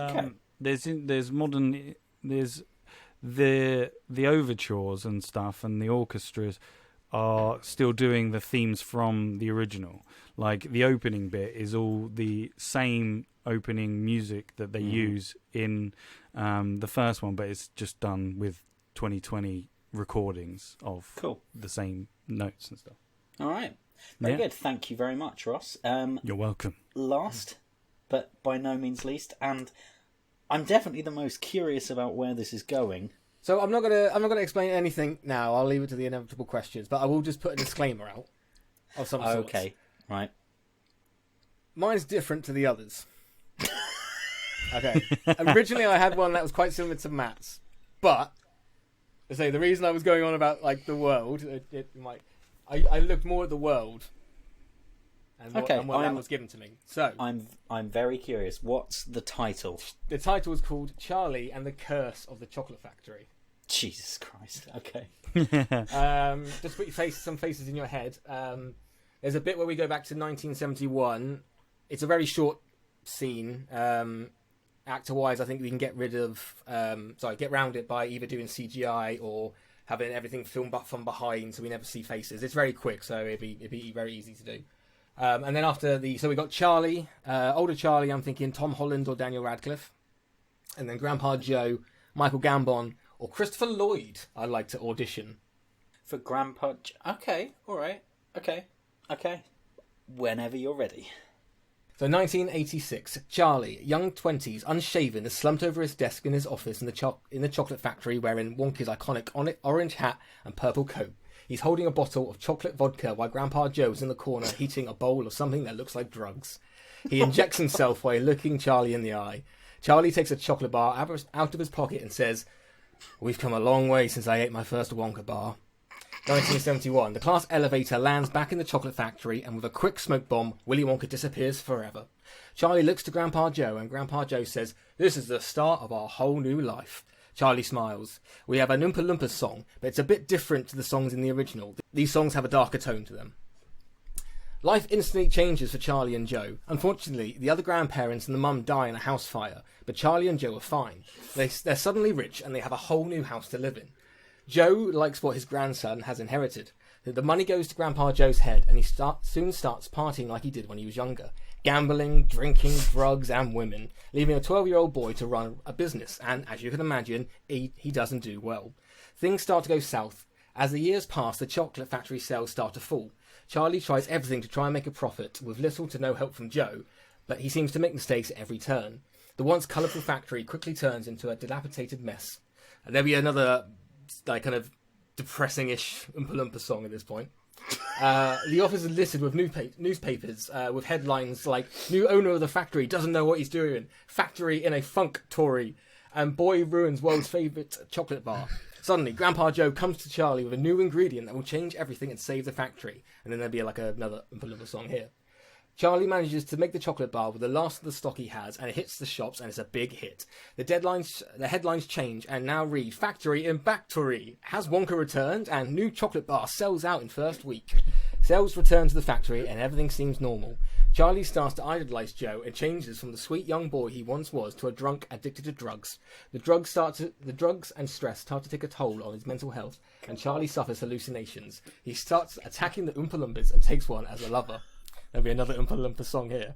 modern the overtures and stuff, and the orchestras are still doing the themes from the original. Like the opening bit is all the same opening music that they use in the first one, but it's just done with 2020 recordings of the same notes and stuff. All right. Very good. Thank you very much, Ross. You're welcome. Last, but by no means least, and I'm definitely the most curious about where this is going. So I'm not gonna explain anything now. I'll leave it to the inevitable questions, but I will just put a disclaimer out of some sort. Okay, right. Mine's different to the others. Okay. Originally, I had one that was quite similar to Matt's, but I say the reason I was going on about like the world, I looked more at the world and what that was given to me. So I'm very curious. What's the title? The title is called Charlie and the Curse of the Chocolate Factory. Jesus Christ. Okay. Just put some faces in your head. There's a bit where we go back to 1971. It's a very short scene. Actor-wise, I think we can get round it by either doing CGI or having everything filmed up from behind, so we never see faces. It's very quick, so it'd be very easy to do. And then so we got Charlie, older Charlie. I'm thinking Tom Holland or Daniel Radcliffe, and then Grandpa Joe, Michael Gambon, or Christopher Lloyd. I'd like to audition for Grandpa. Okay, all right. Okay. Whenever you're ready. So 1986, Charlie, young 20s, unshaven, is slumped over his desk in his office in the chocolate factory wearing Wonka's iconic orange hat and purple coat. He's holding a bottle of chocolate vodka while Grandpa Joe's in the corner heating a bowl of something that looks like drugs. He injects himself while looking Charlie in the eye. Charlie takes a chocolate bar out of his pocket and says, "We've come a long way since I ate my first Wonka bar." 1971, the class elevator lands back in the chocolate factory, and with a quick smoke bomb, Willy Wonka disappears forever. Charlie looks to Grandpa Joe, and Grandpa Joe says, "This is the start of our whole new life." Charlie smiles. We have an Oompa Loompa song, but it's a bit different to the songs in the original. These songs have a darker tone to them. Life instantly changes for Charlie and Joe. Unfortunately, the other grandparents and the mum die in a house fire, but Charlie and Joe are fine. They're suddenly rich, and they have a whole new house to live in. Joe likes what his grandson has inherited. The money goes to Grandpa Joe's head, and he soon starts partying like he did when he was younger. Gambling, drinking, drugs, and women, leaving a 12-year-old boy to run a business, and, as you can imagine, he doesn't do well. Things start to go south. As the years pass, the chocolate factory sales start to fall. Charlie tries everything to try and make a profit, with little to no help from Joe, but he seems to make mistakes at every turn. The once colourful factory quickly turns into a dilapidated mess. And there'll be another kind of depressing-ish Oompa Loompa song at this point. The office is littered with newspapers with headlines like "New owner of the factory doesn't know what he's doing," "Factory in a funk Tory," and "Boy ruins world's favourite chocolate bar." Suddenly, Grandpa Joe comes to Charlie with a new ingredient that will change everything and save the factory. And then there'll be another Oompa Loompa song here. Charlie manages to make the chocolate bar with the last of the stock he has, and it hits the shops, and it's a big hit. The headlines change and now read, "Factory in Backtory. Has Wonka returned?" and "New chocolate bar sells out in first week." Sales return to the factory, and everything seems normal. Charlie starts to idolise Joe and changes from the sweet young boy he once was to a drunk addicted to drugs. The drugs and stress start to take a toll on his mental health, and Charlie suffers hallucinations. He starts attacking the Oompa Loompas and takes one as a lover. There'll be another Oompa Loompa song here.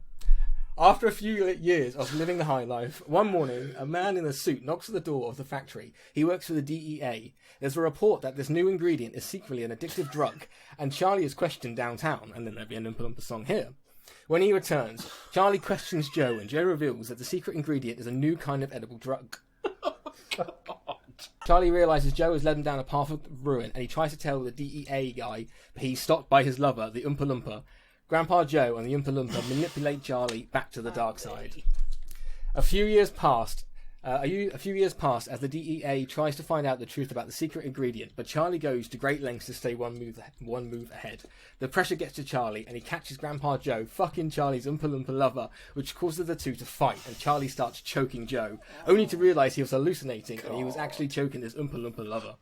After a few years of living the high life, one morning, a man in a suit knocks at the door of the factory. He works for the DEA. There's a report that this new ingredient is secretly an addictive drug, and Charlie is questioned downtown, and then there'll be an Oompa Loompa song here. When he returns, Charlie questions Joe, and Joe reveals that the secret ingredient is a new kind of edible drug. Charlie realizes Joe has led him down a path of ruin, and he tries to tell the DEA guy, but he's stopped by his lover, the Oompa Loompa. Grandpa Joe and the Oompa Loompa manipulate Charlie back to the dark side. A few years passed as the DEA tries to find out the truth about the secret ingredient, but Charlie goes to great lengths to stay one move ahead. The pressure gets to Charlie, and he catches Grandpa Joe fucking Charlie's Oompa Loompa lover, which causes the two to fight, and Charlie starts choking Joe, only to realise he was hallucinating, and he was actually choking his Oompa Loompa lover.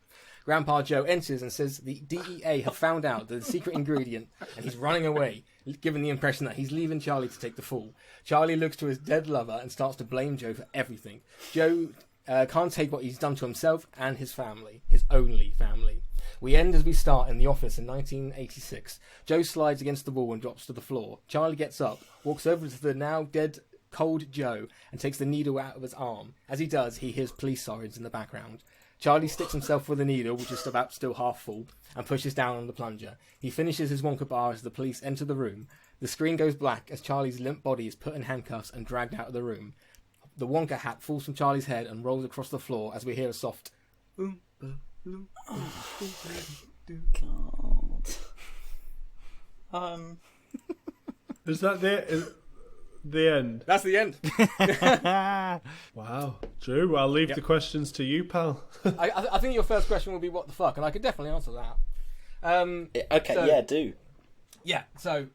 Grandpa Joe enters and says the DEA have found out the secret ingredient, and he's running away, giving the impression that he's leaving Charlie to take the fall. Charlie looks to his dead lover and starts to blame Joe for everything. Joe can't take what he's done to himself and his family, his only family. We end as we start in the office in 1986. Joe slides against the wall and drops to the floor. Charlie gets up, walks over to the now dead cold Joe, and takes the needle out of his arm. As he does, he hears police sirens in the background. Charlie sticks himself with the needle, which is about still half full, and pushes down on the plunger. He finishes his Wonka bar as the police enter the room. The screen goes black as Charlie's limp body is put in handcuffs and dragged out of the room. The Wonka hat falls from Charlie's head and rolls across the floor as we hear a soft Oompa Loompa. God. Is that the end? That's the end. Wow. Drew, I'll leave the questions to you, pal. I think your first question will be what the fuck, and I could definitely answer that. Okay, do. Yeah, so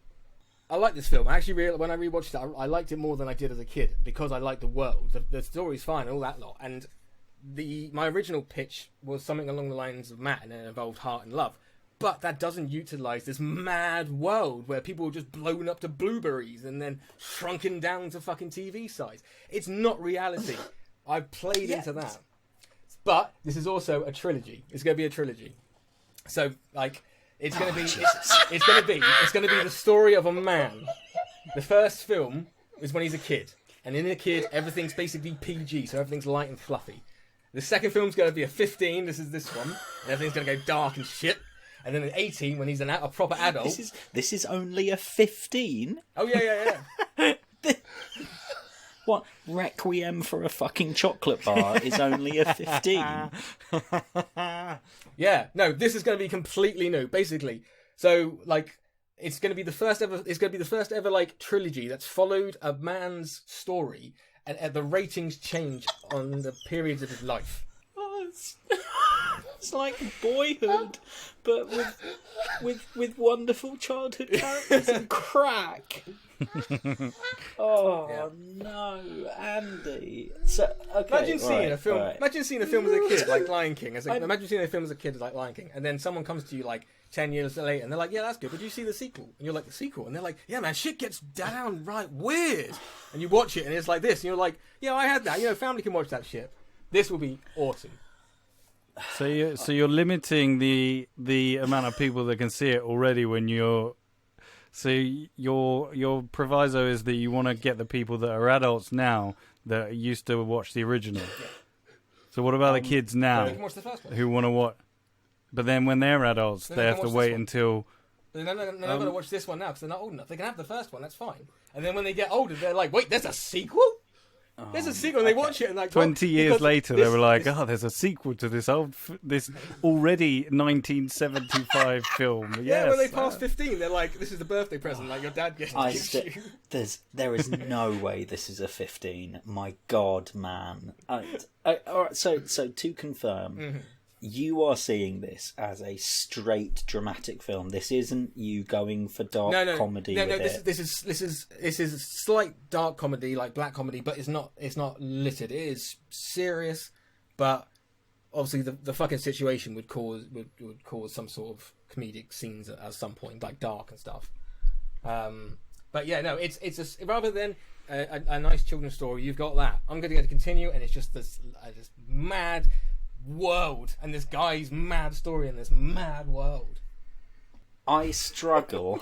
I like this film. I actually, when I rewatched it, I liked it more than I did as a kid because I liked the world. The story's fine, all that lot. And my original pitch was something along the lines of Matt, and it involved heart and love. But that doesn't utilise this mad world where people are just blown up to blueberries and then shrunken down to fucking TV size. It's not reality. I've played into that. But this is also a trilogy. It's going to be a trilogy. So, like, it's going to be it's going to be the story of a man. The first film is when he's a kid, and in a kid everything's basically PG, so everything's light and fluffy. The second film's going to be a 15. This is this one, and everything's going to go dark and shit. And then at 18, when he's a proper adult... This is only a 15? Oh, yeah. What? Requiem for a fucking chocolate bar is only a 15? Yeah. No, this is going to be completely new, basically. So, like, it's going to be the first ever, like, trilogy that's followed a man's story, and the ratings change on the periods of his life. It's like Boyhood, but with wonderful childhood characters and crack. No, Andy. So okay, imagine seeing a film. Right. Imagine seeing a film as a kid, like Lion King. Imagine seeing a film as a kid like Lion King, and then someone comes to you like 10 years later, and they're like, "Yeah, that's good. But did you see the sequel?" And you're like, "The sequel?" And they're like, "Yeah, man, shit gets downright weird." And you watch it, and it's like this, and you're like, "Yeah, I had that. You know, family can watch that shit. This will be awesome." So you're limiting the amount of people that can see it already when you're. So your proviso is that you want to get the people that are adults now that used to watch the original. Yeah. So what about the kids now who want to watch? But then when they're adults, they have to wait until. They're not going to watch this one now because they're not old enough. They can have the first one, that's fine. And then when they get older, they're like, "Wait, there's a sequel." There's a sequel, and they watch it, and like 20 years later, they were like, "Oh, there's a sequel to this already 1975 film." Yeah, when they pass 15, they're like, "This is the birthday present, like your dad gets you." There is no way this is a 15. My God, man! All right, so to confirm, you are seeing this as a straight dramatic film. This isn't you going for dark comedy. No, this is slight dark comedy, like black comedy, but it's not littered. It is serious, but obviously the fucking situation would cause some sort of comedic scenes at some point, like dark and stuff. But yeah, no, it's rather than a nice children's story, you've got that. I'm going to continue, and it's just this mad world and this guy's mad story in this mad world. I struggle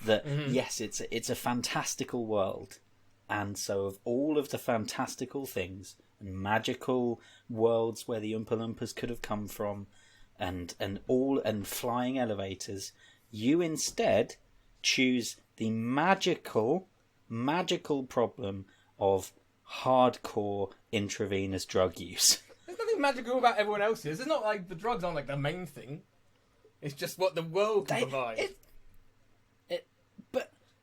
that yes, it's a fantastical world, and so of all of the fantastical things and magical worlds where the Oompa Loompas could have come from, and flying elevators, you instead choose the magical problem of hardcore intravenous drug use. There's nothing magical about everyone else's. It's not like the drugs aren't like the main thing. It's just what the world can provide.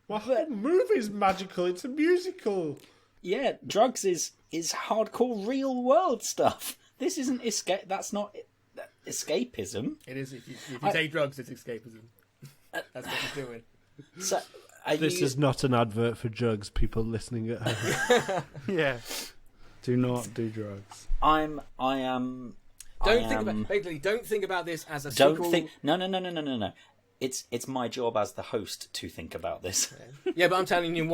Well, the movie's magical. It's a musical. Yeah, drugs is hardcore real world stuff. This isn't escape. That's not escapism. It is. If you take drugs, it's escapism. That's what you're doing. So, this is not an advert for drugs. People listening at home. Yeah. Do not do drugs. I am. Don't think about this as a sequel. No. It's my job as the host to think about this. Yeah, but I'm telling you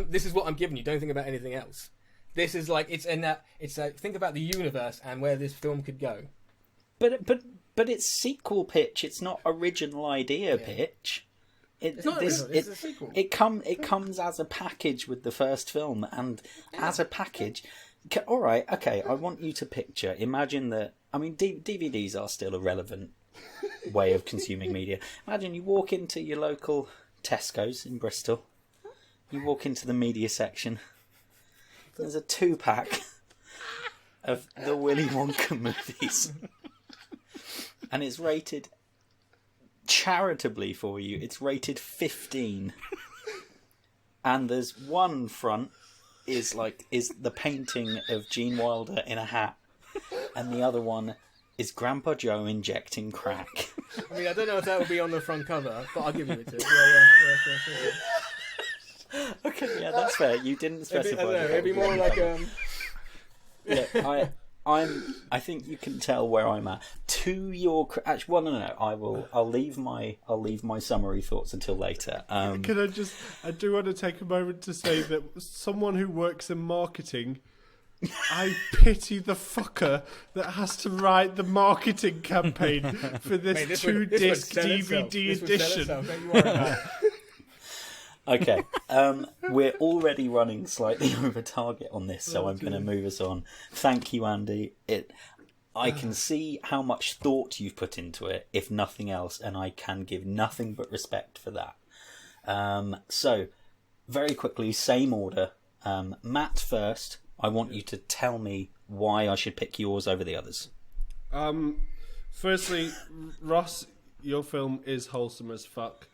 this is what I'm giving you. Don't think about anything else. This is like think about the universe and where this film could go. But it's sequel pitch. It's not original idea pitch. It's not original. It's a sequel. It comes as a package with the first film, and as a package. All right, okay. I want you to picture. Imagine that. I mean, DVDs are still a relevant way of consuming media. Imagine you walk into your local Tesco's in Bristol. You walk into the media section. There's a 2-pack of the Willy Wonka movies. And it's rated, charitably for you, it's rated 15. And there's one front is the painting of Gene Wilder in a hat. And the other one is Grandpa Joe injecting crack. I mean, I don't know if that would be on the front cover, but I'll give you it too. Yeah. Okay, yeah, that's fair. You didn't specify. It'd be more like Yeah, I think you can tell where I'm at. To your actually, well, no. I'll leave my summary thoughts until later. Can I do want to take a moment to say that someone who works in marketing, I pity the fucker that has to write the marketing campaign for this 2-disc DVD edition. Okay, we're already running slightly over target on this, so I'm going to move us on. Thank you, Andy. I can see how much thought you've put into it, if nothing else, and I can give nothing but respect for that. So, very quickly, same order. Matt first. I want you to tell me why I should pick yours over the others. Firstly, Ross, your film is wholesome as fuck,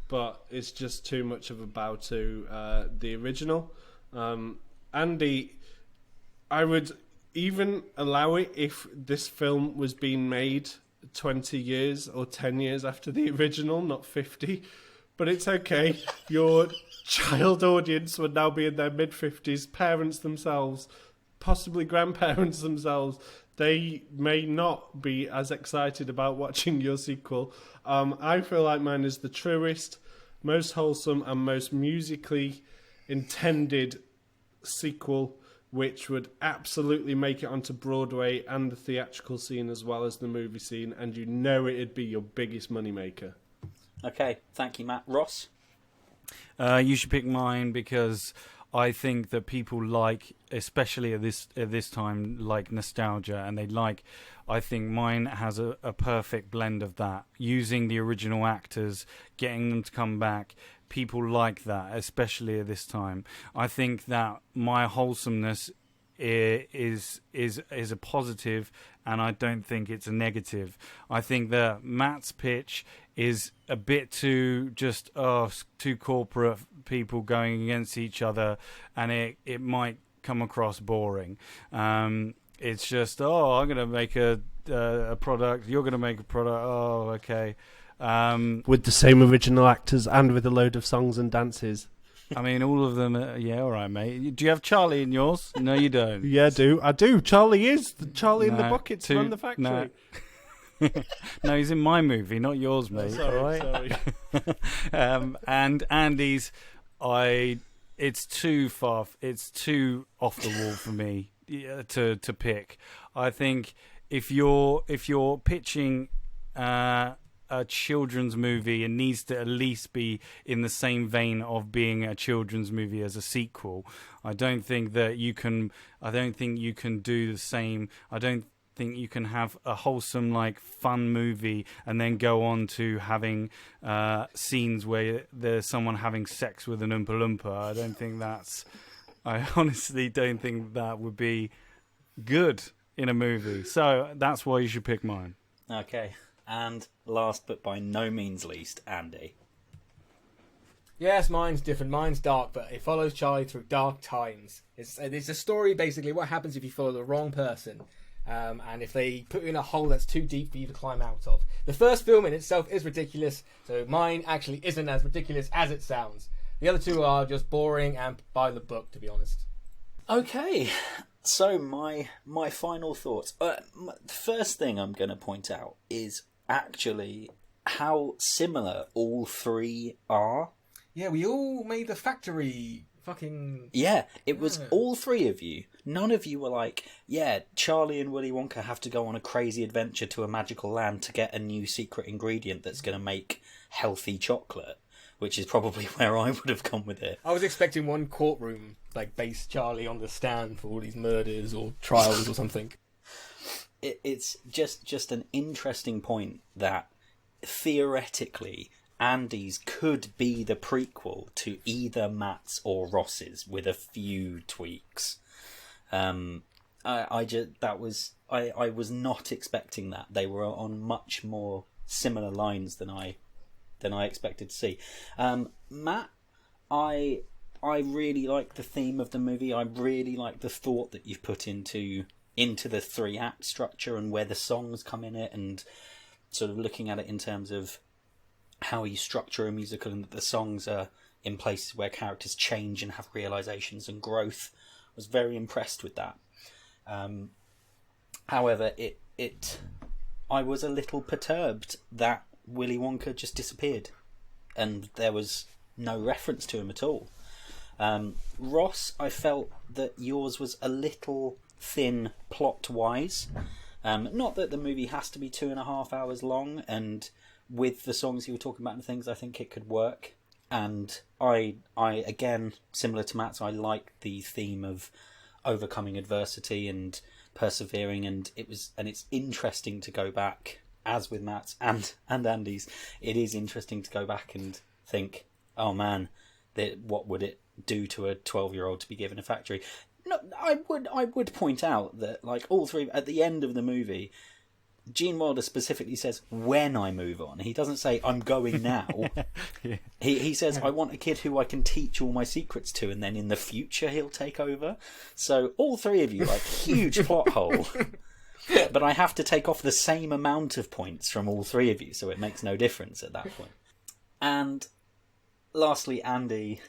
but it's just too much of a bow to the original. Andy, I would even allow it if this film was being made 20 years or 10 years after the original, not 50. But it's okay. Your child audience would now be in their mid-50s, parents themselves, possibly grandparents themselves. They may not be as excited about watching your sequel. I feel like mine is the truest, most wholesome and most musically intended sequel, which would absolutely make it onto Broadway and the theatrical scene as well as the movie scene, and you know it'd be your biggest moneymaker. Okay, thank you, Matt. Ross? You should pick mine because I think that people like, especially at this time, like nostalgia, and I think mine has a perfect blend of that. Using the original actors, getting them to come back, people like that, especially at this time. I think that my wholesomeness is a positive, and I don't think it's a negative. I think that Matt's pitch is a bit too too corporate, people going against each other, and it might come across boring. It's just, I'm going to make a product, you're going to make a product, okay. With the same original actors and with a load of songs and dances. I mean, all of them, all right, mate. Do you have Charlie in yours? No, you don't. Yeah, I do. Charlie is Charlie in the Buckets from the factory. No. No, he's in my movie, not yours, mate. Sorry. And Andy's, it's too far, it's too off the wall for me to pick. I think if you're pitching a children's movie, it needs to at least be in the same vein of being a children's movie as a sequel. I don't think you can do the same. I don't think you can have a wholesome, fun movie and then go on to having scenes where there's someone having sex with an Oompa Loompa. I honestly don't think that would be good in a movie. So that's why you should pick mine. Okay. And last but by no means least, Andy. Yes, mine's different. Mine's dark, but it follows Charlie through dark times. It's a story, basically, what happens if you follow the wrong person. And if they put you in a hole that's too deep for you to climb out of. The first film in itself is ridiculous, so mine actually isn't as ridiculous as it sounds. The other two are just boring and by the book, to be honest. Okay, so my final thoughts. The first thing I'm going to point out is actually how similar all three are. Yeah, we all made the factory fucking... Yeah, it was all three of you. None of you were like, yeah, Charlie and Willy Wonka have to go on a crazy adventure to a magical land to get a new secret ingredient that's going to make healthy chocolate, which is probably where I would have gone with it. I was expecting one courtroom, like, base Charlie on the stand for all these murders or trials or something. It's just an interesting point that theoretically Andy's could be the prequel to either Matt's or Ross's with a few tweaks. I was not expecting that. They were on much more similar lines than I expected to see. Matt, I really like the theme of the movie. I really like the thought that you've put into the 3-act structure and where the songs come in it, and sort of looking at it in terms of how you structure a musical and that the songs are in places where characters change and have realizations and growth. I was very impressed with that. However, I was a little perturbed that Willy Wonka just disappeared and there was no reference to him at all. Ross, I felt that yours was a little thin plot-wise. Not that the movie has to be 2.5 hours long, and with the songs you were talking about and things, I think it could work. And I again, similar to Matt's, I like the theme of overcoming adversity and persevering, and it's interesting to go back, as with Matt's and Andy's, it is interesting to go back and think, oh man, what would it do to a 12-year-old to be given a factory? No, I would point out that, like, all three at the end of the movie, Gene Wilder specifically says, when I move on. He doesn't say, I'm going now. Yeah. He says, I want a kid who I can teach all my secrets to, and then in the future he'll take over. So all three of you, like, huge plot hole. But I have to take off the same amount of points from all three of you, so it makes no difference at that point. And lastly, Andy...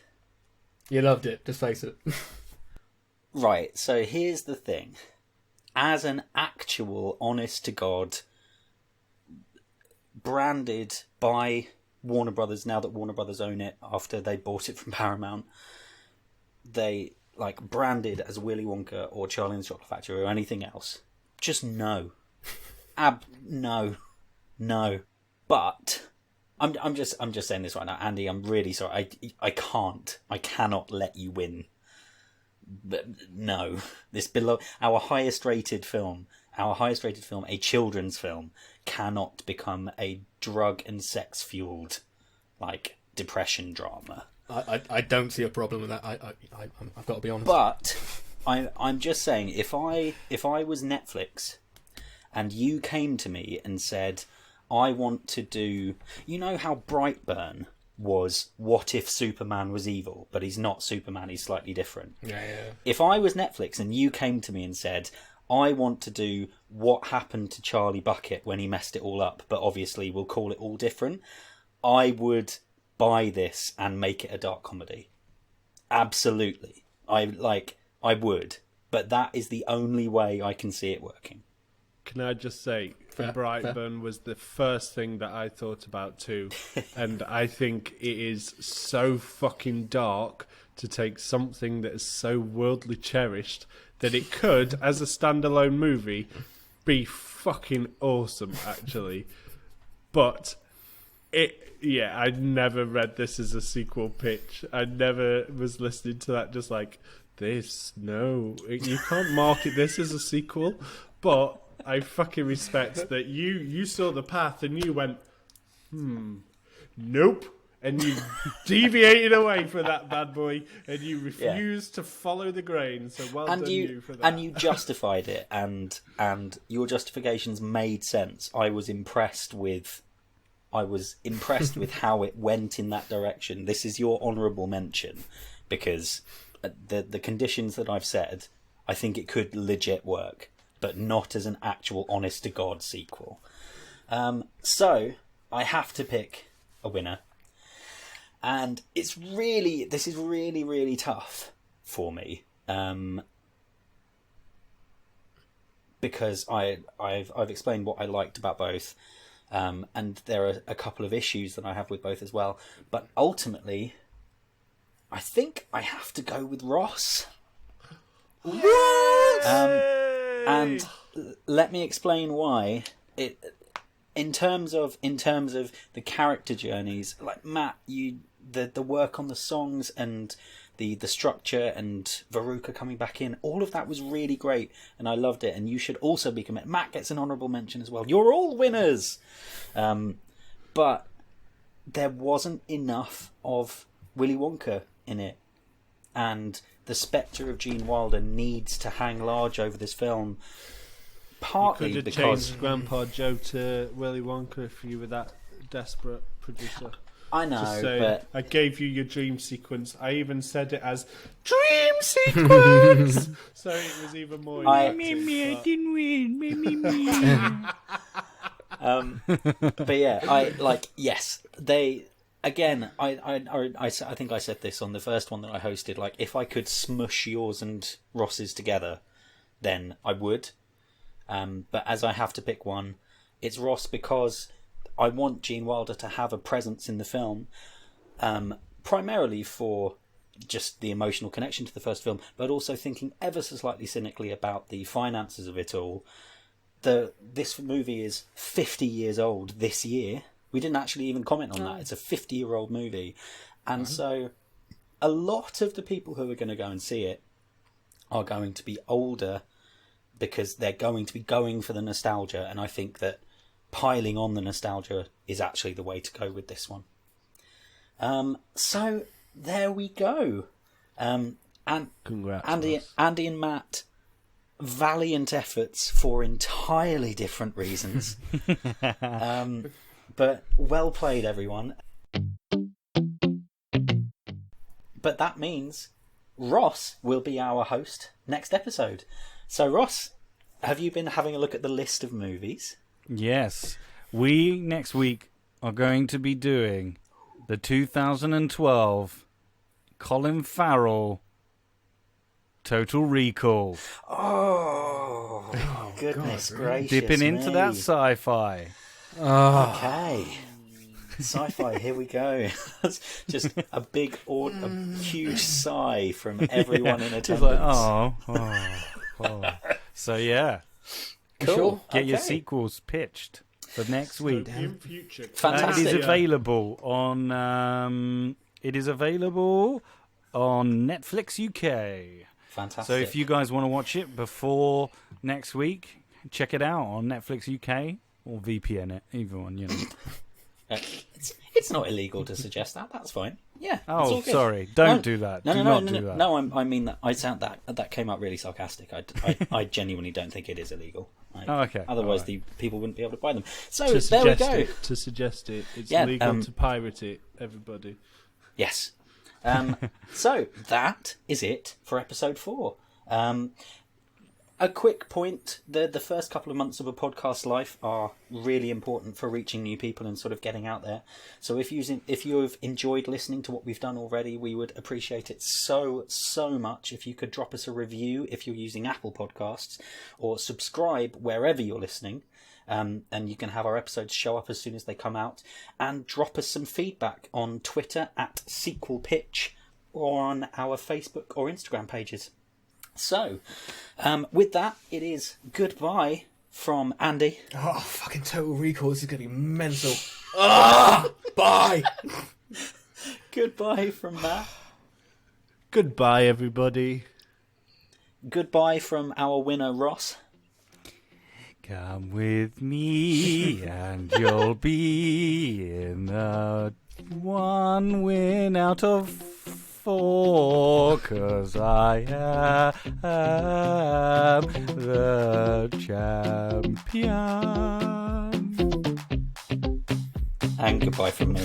You loved it, just face it. Right, so here's the thing. As an actual, honest-to-God, branded by Warner Brothers, now that Warner Brothers own it, after they bought it from Paramount, they, like, branded as Willy Wonka or Charlie and the Chocolate Factory or anything else. Just no. No. But I'm just saying this right now, Andy. I'm really sorry. I cannot let you win. But no, this below our highest rated film, a children's film, cannot become a drug and sex fueled, like, depression drama. I don't see a problem with that. I've got to be honest. But I'm just saying, if I was Netflix and you came to me and said, I want to do, you know how Brightburn was what if Superman was evil, but he's not Superman, he's slightly different. Yeah. If I was Netflix and you came to me and said, I want to do what happened to Charlie Bucket when he messed it all up, but obviously we'll call it all different, I would buy this and make it a dark comedy. Absolutely. I would. But that is the only way I can see it working. Can I just say, Brightburn was the first thing that I thought about too. And I think it is so fucking dark to take something that is so worldly cherished that it could, as a standalone movie, be fucking awesome, actually. But I never read this as a sequel pitch. I never was listening to that just like, this, no, you can't market this as a sequel. But I fucking respect that you saw the path and you went, nope, and you deviated away from that bad boy, and you refused to follow the grain. So well done you for that. And you justified it, and your justifications made sense. I was impressed with how it went in that direction. This is your honourable mention, because the conditions that I've said, I think it could legit work, but not as an actual honest-to-God sequel. So, I have to pick a winner. And this is really, really tough for me. Because I've explained what I liked about both. And there are a couple of issues that I have with both as well. But ultimately, I think I have to go with Ross. And let me explain why. In terms of the character journeys, like Matt, the work on the songs and the structure and Veruca coming back in, all of that was really great, and I loved it. And you should also be committed. Matt gets an honourable mention as well. You're all winners. But there wasn't enough of Willy Wonka in it, and the spectre of Gene Wilder needs to hang large over this film. Partly you could have because changed Grandpa Joe to Willy Wonka if you were that desperate producer. I know, Just saying, but I gave you your dream sequence. I even said it as dream sequence, so it was even more. I didn't win. But yeah, yes, they. Again, I think I said this on the first one that I hosted. Like, if I could smush yours and Ross's together, then I would. But as I have to pick one, it's Ross, because I want Gene Wilder to have a presence in the film, primarily for just the emotional connection to the first film, but also thinking ever so slightly cynically about the finances of it all. This movie is 50 years old this year. We didn't actually even comment on that. It's a 50-year-old movie. And so a lot of the people who are going to go and see it are going to be older, because they're going to be going for the nostalgia. And I think that piling on the nostalgia is actually the way to go with this one. So there we go. And Congrats, Andy and Matt, valiant efforts for entirely different reasons. But well played, everyone. But that means Ross will be our host next episode. So, Ross, have you been having a look at the list of movies? Yes. We, next week, are going to be doing the 2012 Colin Farrell Total Recall. Oh goodness gracious. Dipping me. into that sci-fi. Okay. Sci-fi, here we go. That's just a huge sigh from everyone in attendance. Just like, oh. So, yeah. Cool. Get your sequels pitched for next week. In future, Fantastic. It is available on Netflix UK. Fantastic. So if you guys want to watch it before next week, check it out on Netflix UK or VPN it, either one, you know. It's not illegal to suggest that. That's fine. Yeah. It's all Oh, good. sorry. Don't do that. No, Do no, not do that. No, I mean that. That came out really sarcastic. I genuinely don't think it is illegal. Oh, okay. Otherwise, All right. the people wouldn't be able to buy them. So there we go. To suggest it, it's Yeah, legal to pirate it. Everybody. Yes. So that is it for episode 4. A quick point, the first couple of months of a podcast life are really important for reaching new people and sort of getting out there. So if you've enjoyed listening to what we've done already, we would appreciate it so much if you could drop us a review if you're using Apple Podcasts, or subscribe wherever you're listening. And you can have our episodes show up as soon as they come out, and drop us some feedback on Twitter @SequelPitch, or on our Facebook or Instagram pages. So, with that, it is goodbye from Andy. Oh, fucking Total Recall. This is going to be mental. Bye. Goodbye from Matt. Goodbye, everybody. Goodbye from our winner, Ross. Come with me and you'll be in the 1 win out of 4, 'cause I am the champion. And goodbye from me.